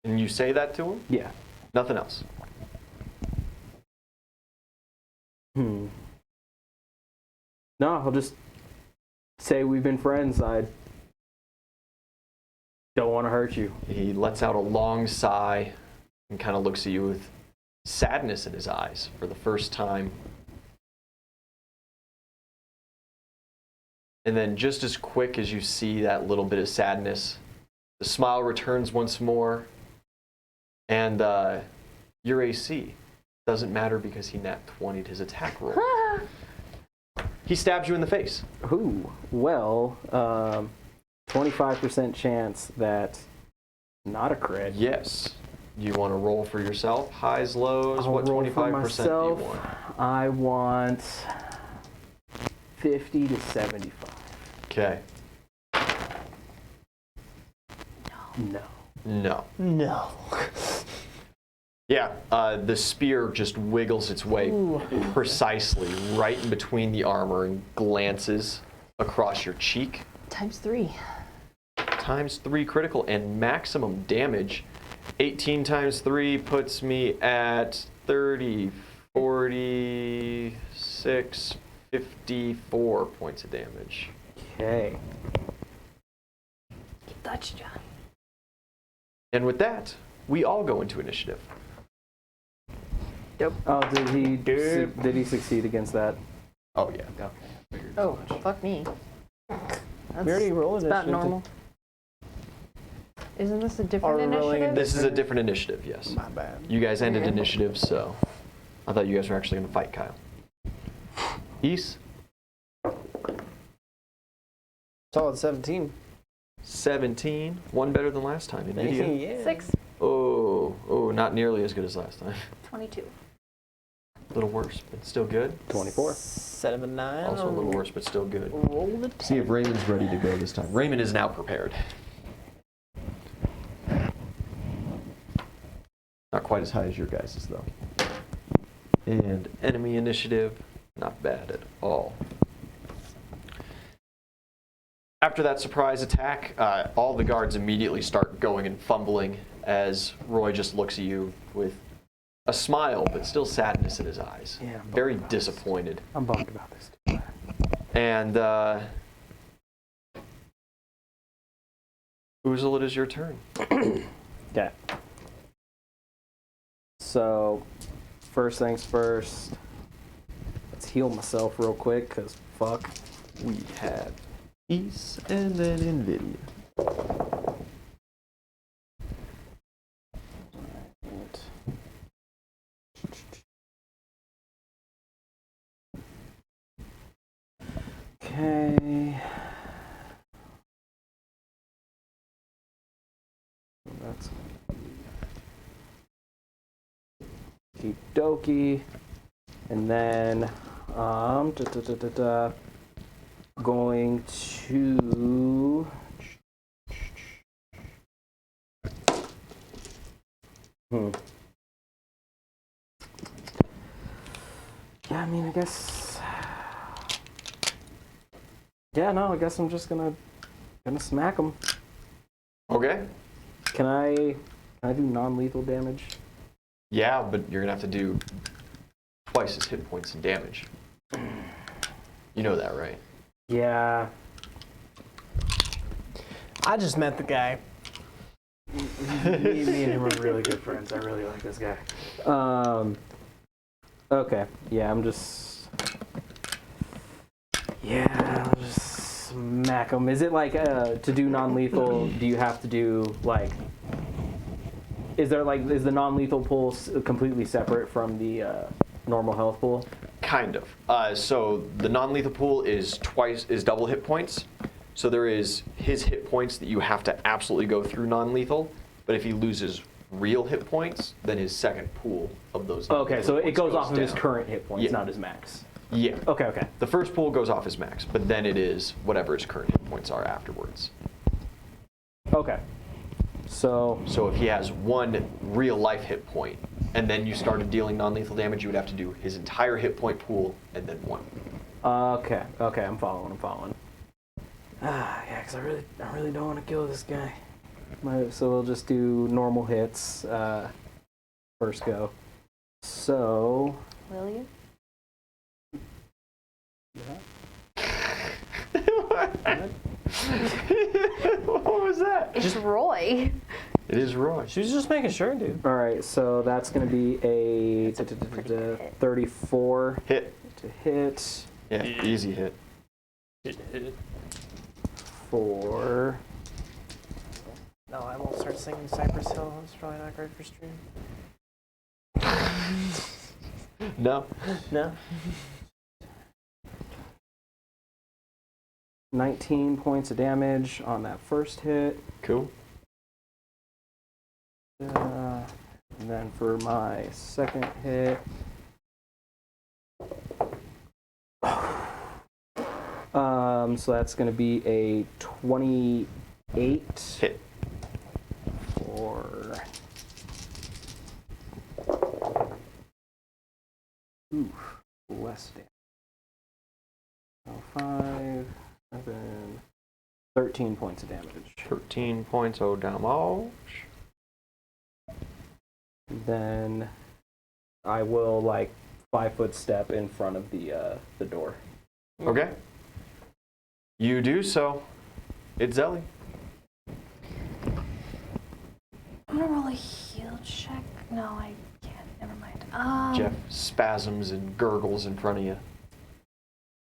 And you say that to him? Yeah. Nothing else. No, I'll just say we've been friends. I don't want to hurt you. He lets out a long sigh and kind of looks at you with sadness in his eyes for the first time. And then just as quick as you see that little bit of sadness, the smile returns once more. And your AC doesn't matter because he nat 20'd his attack roll. He stabs you in the face. Ooh, well, 25% chance that not a crit. Yes. You want to roll for yourself? Highs, lows? I'll What roll for 25% do myself. you want? I want 50 to 75. Okay. No. No. No. Yeah, the spear just wiggles its way precisely right in between the armor and glances across your cheek. ×3. Times 3 critical and maximum damage. 18 times 3 puts me at 30, 46, 54 points of damage. Okay. Dutch John. And with that, we all go into initiative. Oh, did he succeed against that? Oh, yeah. Okay. I figured as Oh, much. fuck me. That's We already rolled about initiative. normal. Isn't this a different Are we rolling initiative? This is a different initiative, yes. My bad. You guys ended initiative, so I thought you guys were actually going to fight Kyle. East, Solid 17. 17. One better than last time. Idiot. Yeah. 6, Oh, not nearly as good as last time. 22. A little worse, but still good. 24. 7 and 9. Also a little worse, but still good. Roll the 10. See if Raymond's ready to go this time. Raymond is now prepared. Not quite as high as your guys' though. And enemy initiative, not bad at all. After that surprise attack, all the guards immediately start going and fumbling as Roy just looks at you with a smile, but still sadness in his eyes. Yeah, I'm Very bummed about this. disappointed. I'm bummed about this too. And Uzul, it is your turn. Okay. So, first things first, let's heal myself real quick, because fuck. We have East and then NVIDIA. Okay. That's Doki. And then going to Yeah, I mean, I guess. Yeah, no, I guess I'm just gonna smack him. Okay. Can I do non-lethal damage? Yeah, but you're gonna have to do twice his hit points in damage. You know that, right? Yeah. I just met the guy. me and him are really good friends. I really like this guy. Okay. Yeah, I'll just smack him. Is it like to do non-lethal? Do you have to do like? Is the non-lethal pool completely separate from the normal health pool? Kind of. So the non-lethal pool is double hit points. So there is his hit points that you have to absolutely go through non-lethal. But if he loses real hit points, then his second pool of those. Okay, so it points goes off of his down. current hit points, Yeah. not his max. Yeah. Okay. The first pool goes off his max, but then it is whatever his current hit points are afterwards. Okay. So So if he has one real life hit point, and then you started dealing non-lethal damage, you would have to do his entire hit point pool and then one. okay, I'm following. Yeah, because I really don't want to kill this guy. So we'll just do normal hits first go. So Will you? What was that? It's Roy. It is Roy. She was just making sure, dude. all right, so that's gonna be a pretty good hit. 34 Hit. to hit Yeah, easy hit. for No, I won't start singing Cypress Hill. It's probably not great for stream. No. No? 19 points of damage on that first hit. Cool. And then for my second hit, so that's going to be a 28 Hit. for less damage. So 5, 7, 13 points of damage. 13 points of damage. Then I will 5-foot step in front of the door. Okay. You do so. It's Zelly. I'm gonna roll a heal check. No, I can't. Never mind. Jeff spasms and gurgles in front of you.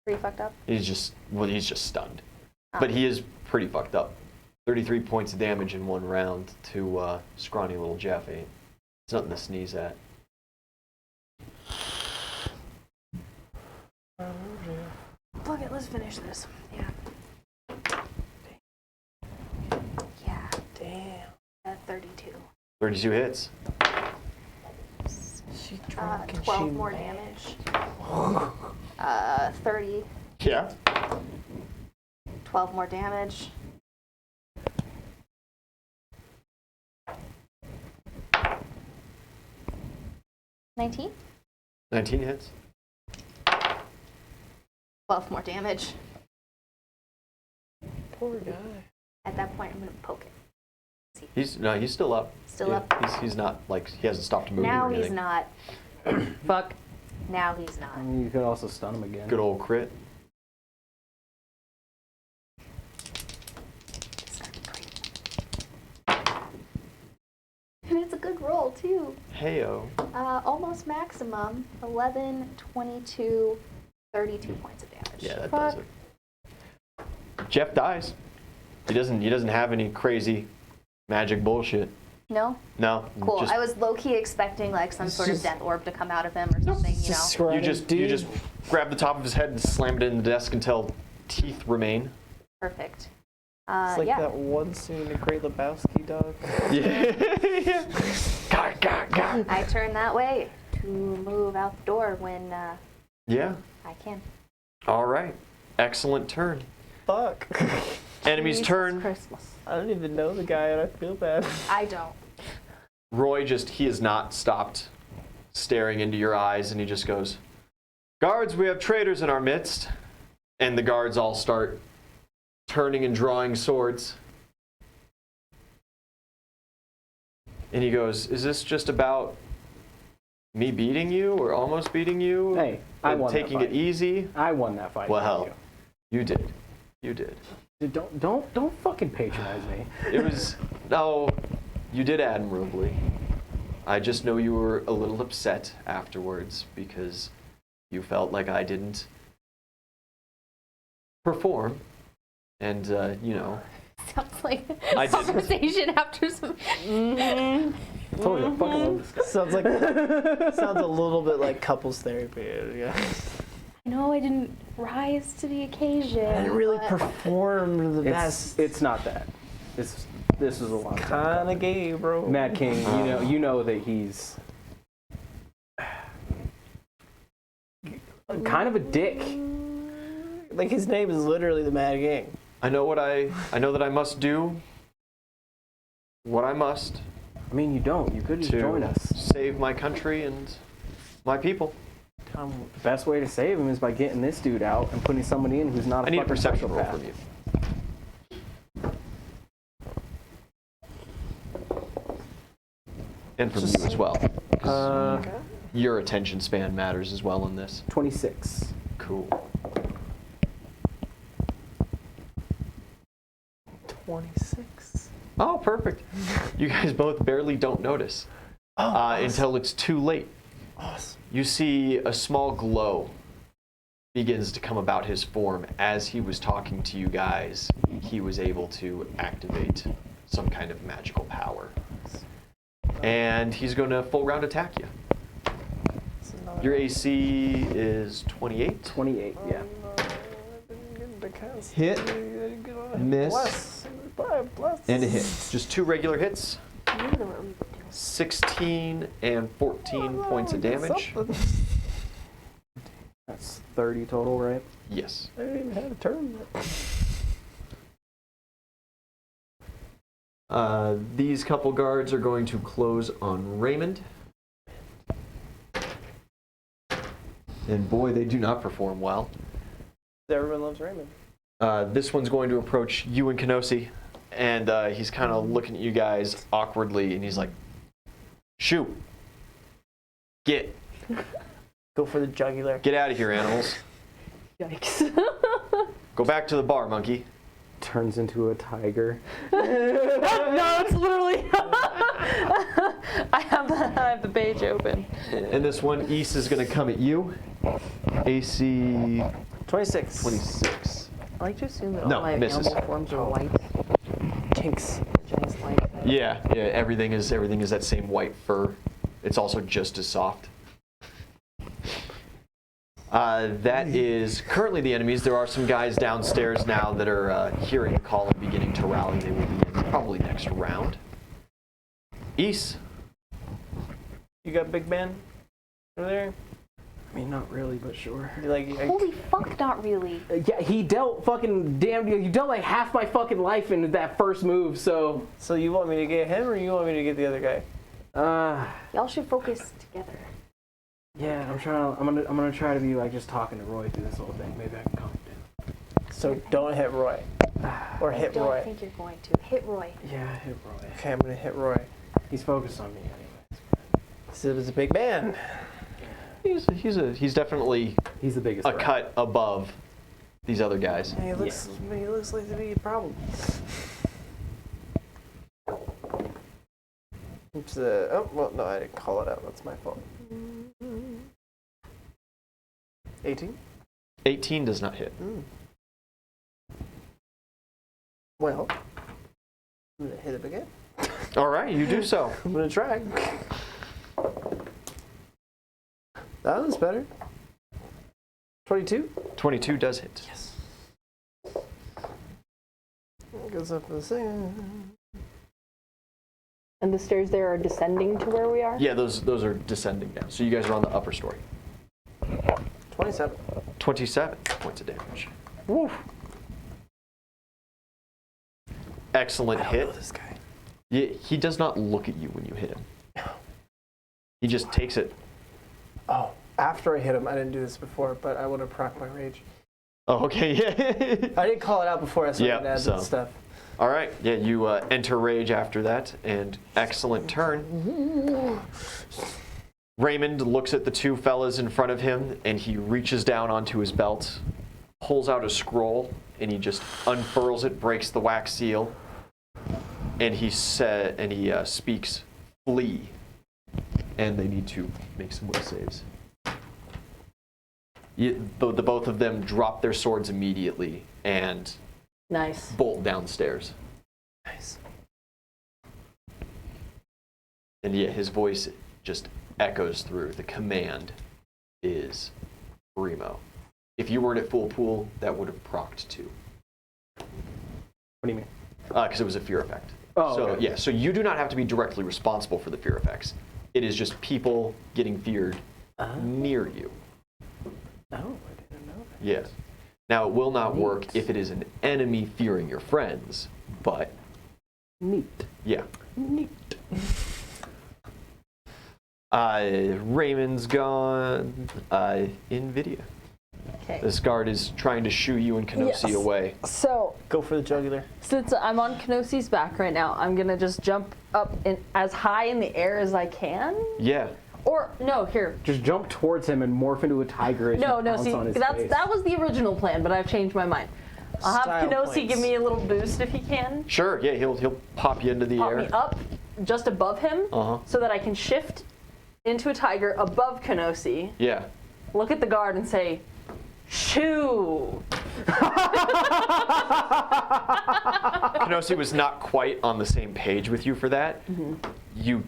Pretty fucked up. He's just stunned. But he is pretty fucked up. 33 points of damage in one round to scrawny little Jeff. It's nothing to sneeze at. Fuck it, let's finish this. Yeah. Yeah. Damn. 32. 32 hits. She drunk and 12 she more mad. damage. 30. Yeah. 12 more damage. $19. 19 hits. 12 more damage. Poor guy. At that point, I'm gonna poke it. He's still up. Still Yeah, up? He's not like he hasn't stopped moving Now or he's anything. not. Fuck. Now he's not. And you could also stun him again. Good old crit. And it's a good roll, too. Heyo. Almost maximum. 11, 22, 32 points of damage. Yeah, that does it. Jeff dies. He doesn't have any crazy magic bullshit. No? No. Cool. Just, I was low-key expecting like some sort of just- death orb to come out of him or something, you know. you just grab the top of his head and slam it in the desk until teeth remain. Perfect. It's like yeah. that one scene in Great Lebowski, dog. Yeah. God. I turn that way to move out the door when Yeah. I can. All right. Excellent turn. Fuck. Enemy's Jesus turn. Christmas. I don't even know the guy and I feel bad. I don't. Roy he has not stopped staring into your eyes, and he just goes, "Guards, we have traitors in our midst." And the guards all start turning and drawing swords. And he goes, "Is this just about me beating you or almost beating you? Hey, I and won that taking fight. it easy?" I won that fight. Well, not you did. You did. you. Dude, don't fucking patronize me. It was, no, you did admirably. I just know you were a little upset afterwards because you felt like I didn't perform. And, you know, Sounds like I a didn't. conversation after some. I told you, I fucking love this guy. Sounds a little bit like couples therapy. Yeah. No, I didn't rise to the occasion. I didn't really but- perform the It's, best. it's not that. This was a long time. Kind of gay, bro. Mad King, you know that he's kind of a dick. Like his name is literally the Mad King. I know that I must do what I must I mean, you don't. You could just join to us. save my country and my people. The best way to save him is by getting this dude out and putting somebody in who's not a I need a fucking perception roll psychopath. from you. And from you as well. 'Cause your attention span matters as well in this. 26. Cool. 26. Oh, perfect. You guys both barely don't notice until it's too late. Awesome. You see a small glow begins to come about his form. As he was talking to you guys, he was able to activate some kind of magical power. And he's going to full round attack you. Your AC is 28. 28, yeah. Hit, miss, Bless. and a hit. Just 2 regular hits. You know what we would do. 16 and 14 points of damage. That's 30 total, right? Yes. I didn't even have a turn yet. These couple guards are going to close on Raymond. And boy, they do not perform well. Everyone loves Raymond. This one's going to approach you and Kenosi, and he's kind of looking at you guys awkwardly, and he's like, "Shoot! Get Go for the jugular. out of here, animals! Yikes. Go back to the bar, monkey." Turns into a tiger. No, it's literally. I have the page open. And this one, East, is going to come at you. AC 26. 26. I like to assume that No, all my misses. animal forms are white. Jinx like that. Yeah, everything is that same white fur. It's also just as soft. That is currently the enemies. There are some guys downstairs now that are hearing the call and beginning to rally. They will be in probably next round. East. You got Big Ben over there? I mean, not really, but sure. You like, Holy fuck, not really. Yeah, he dealt fucking he dealt like half my fucking life in that first move, so. so you want me to get him or you want me to get the other guy? Y'all should focus together. Yeah, I'm gonna try to be like just talking to Roy through this whole thing. Maybe I can calm him So don't hit Roy. Or hit I don't Roy. think you're going to. Hit Roy. down. Yeah, hit Roy. Okay, I'm gonna hit Roy. He's focused on me anyways. So it's a big man. He's definitely He's the biggest. a threat. cut above these other guys. He looks like to be a problem. Oops, oh, well, no, I didn't call it out. That's my fault. 18? 18 does not hit. Well, I'm going to hit him again. All right, you do so. I'm going to try. That was better. 22? 22 does hit. Yes. It goes up to the second. And the stairs there are descending to where we are? Yeah, those are descending down. So you guys are on the upper story. 27. 27 points of damage. Woo. Excellent I don't hit. know this guy. He does not look at you when you hit him. He just takes it. Oh, after I hit him, I didn't do this before, but I would have procced my rage. Oh, okay, yeah. I didn't call it out before I started adding so. stuff. All right, yeah, you enter rage after that, and excellent turn. Raymond looks at the two fellas in front of him, and he reaches down onto his belt, pulls out a scroll, and he just unfurls it, breaks the wax seal, and he speaks, "Flee," and they need to make some will saves. The both of them drop their swords immediately and Nice. bolt downstairs. Nice. And yeah, his voice just echoes through. The command is Primo. If you weren't at full pool, that would have procced too. What do you mean? Because it was a fear effect. Oh, so okay. yeah, so you do not have to be directly responsible for the fear effects. It is just people getting feared near you. Oh, I didn't know that. Yes. Now, it will not work if it is an enemy fearing your friends, but Neat. yeah. Neat. Raymond's gone. Nvidia. Okay. This guard is trying to shoo you and Kenosi Yes. away. So, Go for the jugular. since I'm on Kenosi's back right now, I'm gonna just jump up in as high in the air as I can. Yeah. Or no, here. Just jump towards him and morph into a tiger as No, you no. pounce See, on his face. that was the original plan, but I've changed my mind. I'll have Style Kenosi points. give me a little boost if he can. Sure. Yeah, he'll pop you into the Pop air. me up just above him, Uh-huh. so that I can shift into a tiger above Kenosi. Yeah. Look at the guard and say, "Shoo!" Kenosi was not quite on the same page with you for that. You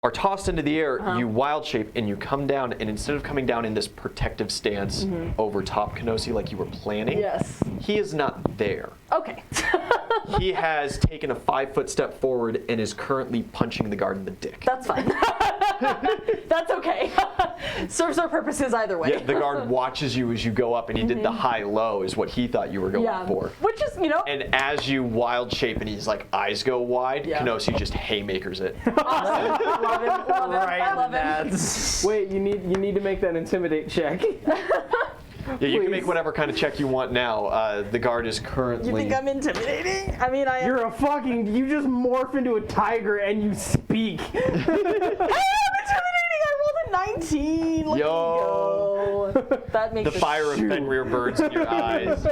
are tossed into the air, you wild shape, and you come down, and instead of coming down in this protective stance over top Kenosi like you were planning, Yes. he is not there. Okay. He has taken a 5-foot step forward and is currently punching the guard in the dick. That's fine. That's okay. Serves our purposes either way. Yeah, the guard watches you as you go up, and he did the high-low is what he thought you were going for. Which is, And as you wild shape and he's like, eyes go wide, Yeah. Kenosi just haymakers it. love him, love him, Right, love him. that's... Wait, you need to make that intimidate check. Yeah, you can Please. make whatever kind of check you want now. The guard is currently... You think I'm intimidating? I mean, I am. You're a fucking. You just morph into a tiger and you speak. Hey, I'm intimidating! I rolled a 19. Let me Yo. go. That makes The it fire of Fenrir burns in your eyes.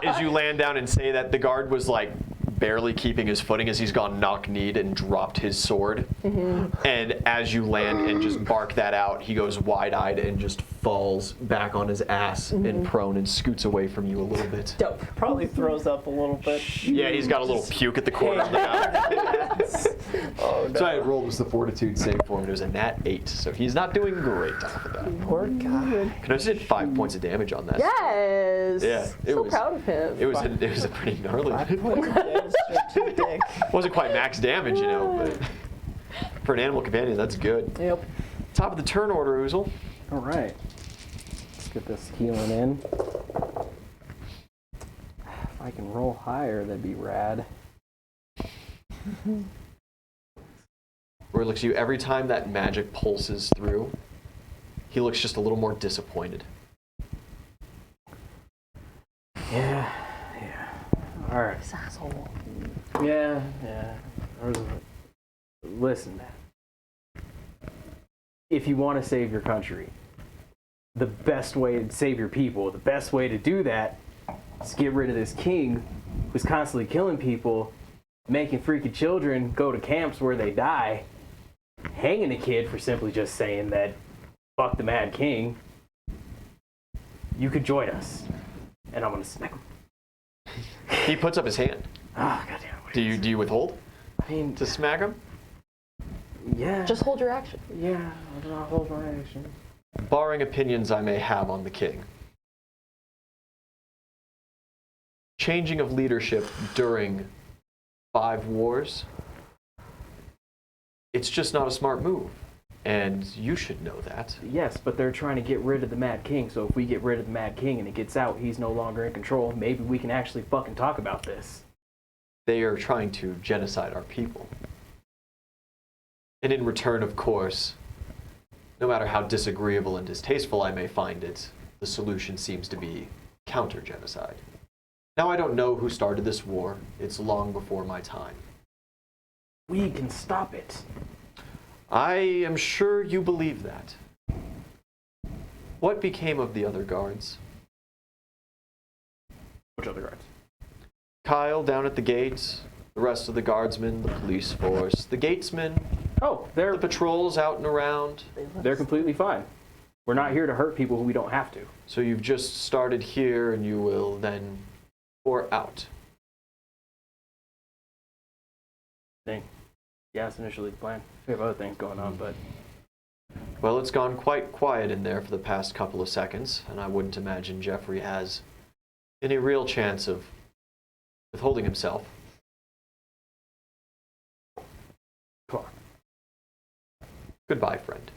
As you land down and say that, the guard was like barely keeping his footing as he's gone knock-kneed and dropped his sword. And as you land and just bark that out, he goes wide-eyed and just falls back on his ass and prone and scoots away from you a little bit. Dope. Probably throws up a little bit. Yeah, he's got a little puke at the corner of the mouth. Oh, no. So I rolled was the fortitude save for him. It was a nat 8, so he's not doing great off of that. Poor guy. Can I just hit 5 points of damage on that? Yes. Yeah, it so was- proud of him. It was a pretty gnarly. 5 points of damage to your dick. Wasn't quite max damage, you know, but for an animal companion, that's good. Yep. Top of the turn order, Uzul. All right. Let's get this healing in. If I can roll higher, that'd be rad. Where it looks at you every time that magic pulses through, he looks just a little more disappointed. Yeah. All right. This asshole. Yeah. Listen, man. If you want to save your country, the best way to save your people, the best way to do that is get rid of this king who's constantly killing people, making freaky children go to camps where they die, hanging a kid for simply just saying that fuck the Mad King. You could join us, and I'm gonna smack him. He puts up his hand. Ah, goddamn. Do you withhold I mean, to smack him? yeah. Just hold your action. Yeah, I'll hold my action. Barring opinions I may have on the king, changing of leadership during 5 wars, it's just not a smart move. And you should know that. Yes, but they're trying to get rid of the Mad King, so if we get rid of the Mad King and it gets out, he's no longer in control, maybe we can actually fucking talk about this. They are trying to genocide our people. And in return, of course, no matter how disagreeable and distasteful I may find it, the solution seems to be counter-genocide. Now, I don't know who started this war. It's long before my time. We can stop it. I am sure you believe that. What became of the other guards? Which other guards? Kyle down at the gates, the rest of the guardsmen, the police force, the gatesmen, Oh, the patrols out and around. they're completely fine. We're not here to hurt people who we don't have to. So you've just started here and you will then pour out. Thing. Yeah, it's initially the plan. We have other things going on, but Well, it's gone quite quiet in there for the past couple of seconds, and I wouldn't imagine Jeffrey has any real chance of withholding himself. come on. Goodbye, friend.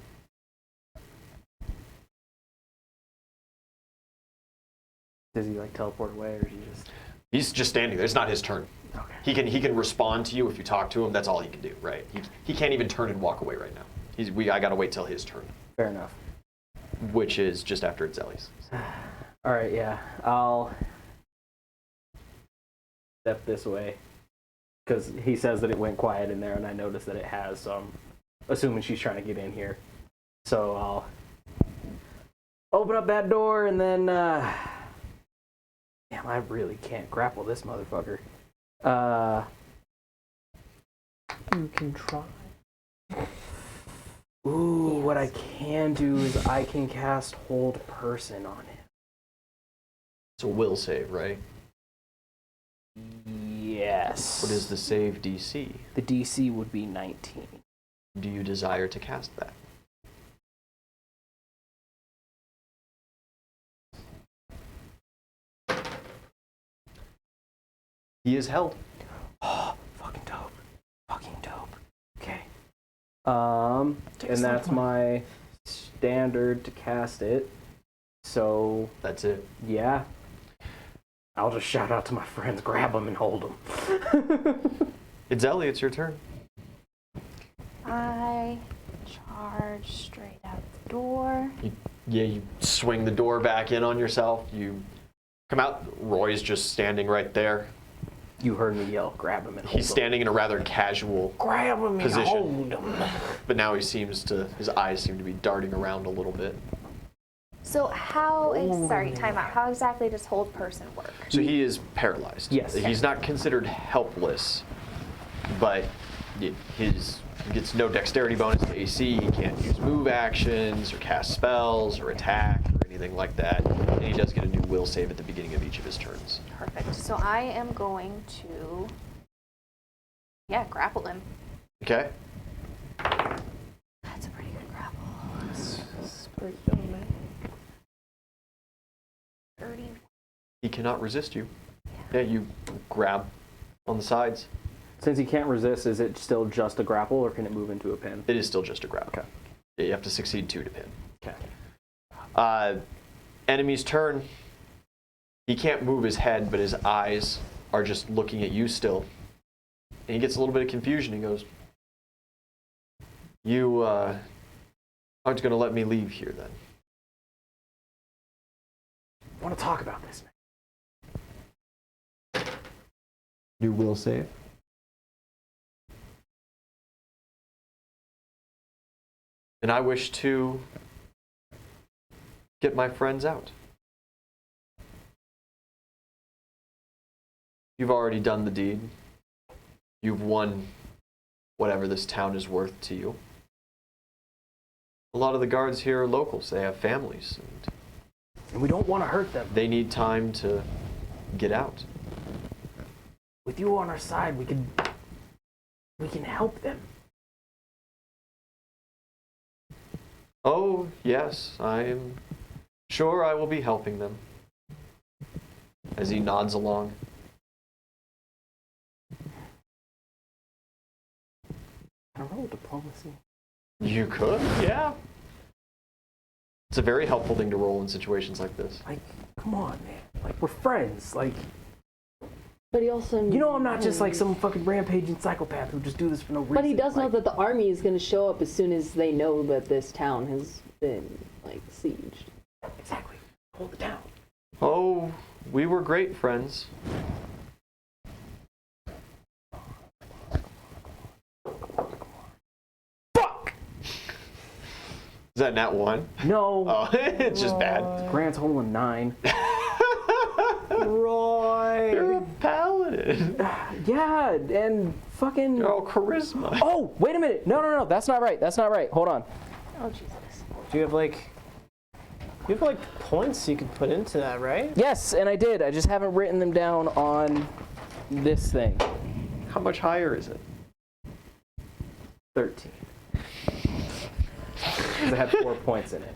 Does he like teleport away, or is he just? He's just standing there. It's not his turn. Okay. He can respond to you if you talk to him. That's all he can do, right? He can't even turn and walk away right now. I gotta wait till his turn, Fair enough. which is just after it's Ellie's. All right, yeah. I'll step this way because he says that it went quiet in there, and I noticed that it has. So I'm assuming she's trying to get in here. So I'll open up that door, and then damn, I really can't grapple this motherfucker. You can try. Ooh, what I can do is I can cast Hold Person on him. It's a will save, right? Yes. What is the save DC? The DC would be 19. Do you desire to cast that? He is held. Oh, fucking dope. Fucking dope. Okay. And that's my standard to cast it. So, That's it. yeah. I'll just shout out to my friends, grab them and hold them. It's Ellie, it's your turn. I charge straight out the door. You swing the door back in on yourself. You come out. Roy's just standing right there. You heard me yell, grab them and hold He's them. standing in a rather casual Grab them and position. hold them. But now his eyes seem to be darting around a little bit. So sorry, time out. How exactly does hold person work? So he is paralyzed. Yes. He's not considered helpless, but He gets no dexterity bonus to AC. He can't use move actions or cast spells or attack or anything like that. And he does get a new will save at the beginning of each of his turns. Perfect. So I am going to, grapple him. Okay. That's a pretty good grapple. It's pretty good, man. 30. He cannot resist you. Yeah, you grab on the sides. Since he can't resist, is it still just a grapple, or can it move into a pin? It is still just a grab. Okay. Yeah, you have to succeed 2 to pin. Okay. Enemy's turn. He can't move his head, but his eyes are just looking at you still. And he gets a little bit of confusion. He goes, you aren't going to let me leave here then? I want to talk about this. New will save. And I wish to get my friends out. You've already done the deed. You've won whatever this town is worth to you. A lot of the guards here are locals. They have families. And we don't want to hurt them. They need time to get out. With you on our side, we can help them. Oh, yes, I am sure I will be helping them. As he nods along. Can I roll diplomacy? You could, yeah. It's a very helpful thing to roll in situations like this. Like, come on, man. Like, we're friends. Like, But he also, you know, I'm not just like some fucking rampaging psychopath who just do this for no reason. But he does know like, that the army is going to show up as soon as they know that this town has been like sieged. Exactly. Hold it down. Oh, we were great friends. Fuck! Is that nat 1? No. Oh, it's just bad. Grant's holding 9. Roy! You're a paladin. Yeah, and fucking. You're all charisma. Oh, wait a minute. No. That's not right. That's not right. Hold on. Oh, Jesus. Do you have like points you could put into that, right? Yes, and I did. I just haven't written them down on this thing. How much higher is it? 13. Because I had 4 points in it.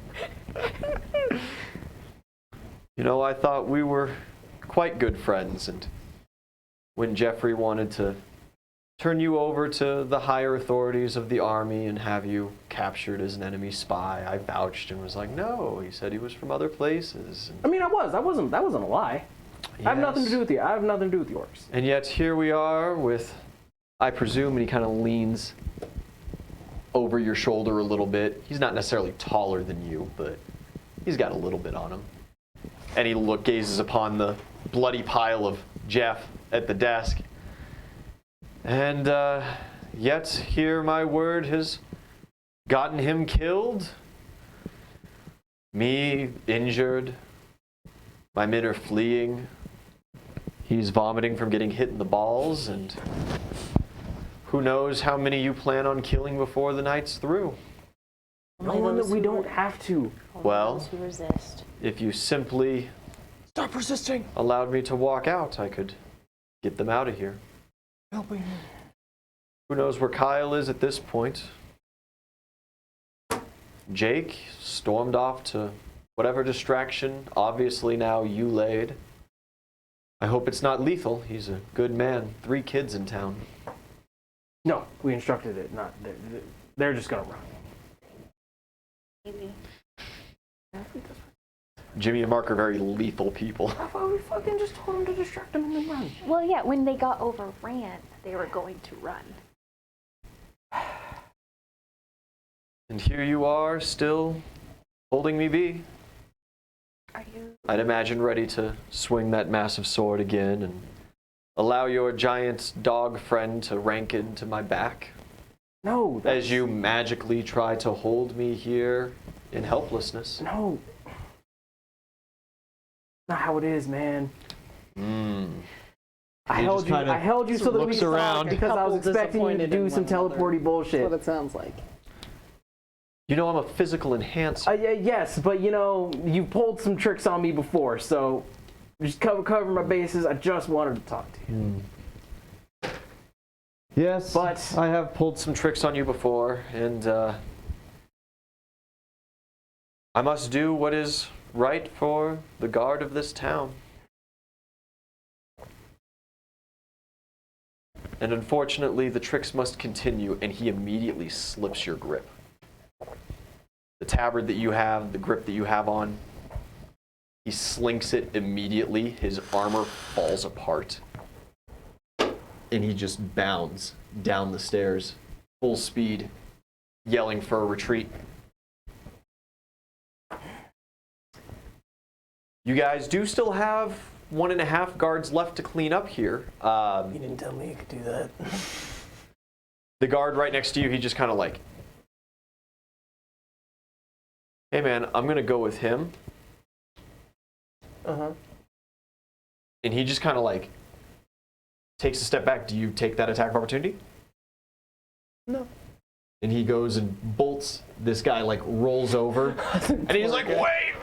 You know, I thought we were quite good friends, and when Jeffrey wanted to turn you over to the higher authorities of the army and have you captured as an enemy spy, I vouched and was like, no, he said he was from other places. I mean, I wasn't. That wasn't a lie. I have nothing to do with the. I have nothing to do with yours. And yet here we are with, I presume, and he kind of leans over your shoulder a little bit. He's not necessarily taller than you, but he's got a little bit on him. And he gazes upon the bloody pile of Jeff at the desk. And yet here my word has gotten him killed. Me injured. My men are fleeing. He's vomiting from getting hit in the balls, and who knows how many you plan on killing before the night's through. No one that we don't have to. Well, Those who resist. if you simply Stop resisting! allowed me to walk out, I could get them out of here. Help me. Who knows where Kyle is at this point? Jake stormed off to whatever distraction, obviously now you laid. I hope it's not lethal. He's a good man. 3 kids in town. No, we instructed it. Not. They're just gonna run. Maybe. Jimmy and Mark are very lethal people. I thought we fucking just told them to distract them and then run. Well, yeah, when they got overran, they were going to run. And here you are, still holding me be. Are you? I'd imagine ready to swing that massive sword again and allow your giant dog friend to rank into my back. No. As you magically try to hold me here in helplessness. No. Not how it is, man. I He held just you. kinda I held you so that we looks could talk around. because I was Couple expecting you to disappointed do in some one another. teleporty That's bullshit. what it sounds like. You know I'm a physical enhancer. Yes, but you know you pulled some tricks on me before, so just cover my bases. I just wanted to talk to you. Yes, But- I have pulled some tricks on you before, and I must do what is right for the guard of this town. And unfortunately, the tricks must continue, and he immediately slips your grip. The tabard that you have, the grip that you have on, he slinks it immediately. His armor falls apart. And he just bounds down the stairs, full speed, yelling for a retreat. You guys do still have 1.5 guards left to clean up here. You didn't tell me you could do that. The guard right next to you, he just kind of like, hey man, I'm gonna go with him. Uh-huh. And he just kind of like takes a step back. Do you take that attack of opportunity? No. And he goes and bolts. This guy like rolls over, and he's like, "Wait,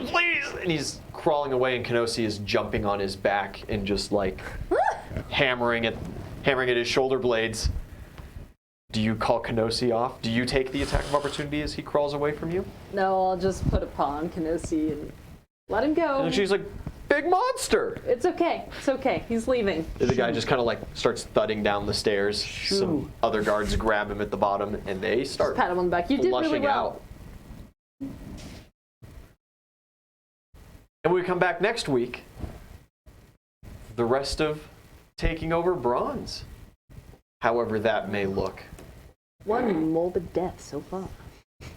please!" And he's crawling away, and Kenosi is jumping on his back and just like hammering at his shoulder blades. Do you call Kenosi off? Do you take the attack of opportunity as he crawls away from you? No, I'll just put a paw on Kenosi and let him go. And she's like, "Big monster!" It's okay. It's okay. He's leaving. The guy just kind of like starts thudding down the stairs. Some other guards grab him at the bottom, and they start Pat him on the back. You did really flushing well. out. And when we come back next week, the rest of taking over bronze, however that may look. One molded death so far.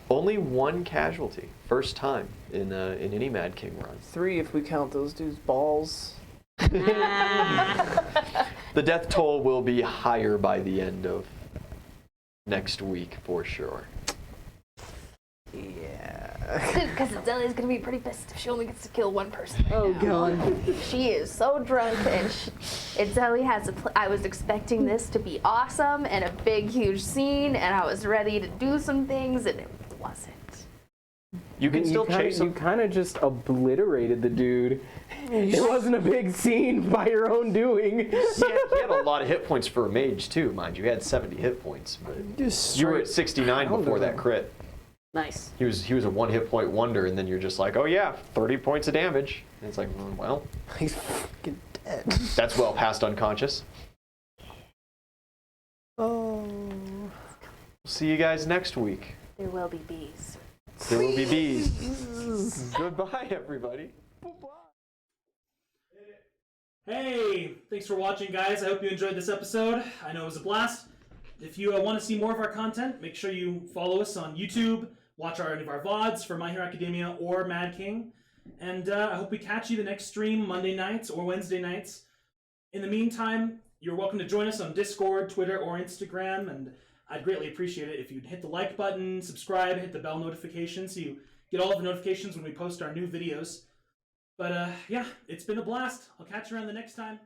Only one casualty, first time in any Mad King run. 3 if we count those dudes' balls. The death toll will be higher by the end of next week for sure. Yeah. Because Zelia's gonna be pretty pissed if she only gets to kill one person. Oh god. She is so drunk, and Zelia has a. I was expecting this to be awesome and a big, huge scene, and I was ready to do some things, and it wasn't. You can still chase You him. kind of just obliterated the dude. It wasn't a big scene by your own doing. He had a lot of hit points for a mage too, mind you. He had 70 hit points, but you were at 69 before that crit. Nice. He was a 1 hit point wonder, and then you're just like, oh yeah, 30 points of damage. And it's like, well, He's fucking dead. that's well past unconscious. Oh. We'll see you guys next week. There will be bees. There will be bees. Goodbye, everybody. Hey, thanks for watching, guys. I hope you enjoyed this episode. I know it was a blast. If you want to see more of our content, make sure you follow us on YouTube, watch any of our VODs for My Hero Academia or Mad King, and I hope we catch you the next stream Monday nights or Wednesday nights. In the meantime, you're welcome to join us on Discord, Twitter, or Instagram, and I'd greatly appreciate it if you'd hit the like button, subscribe, hit the bell notification so you get all of the notifications when we post our new videos. But yeah, it's been a blast. I'll catch you around the next time.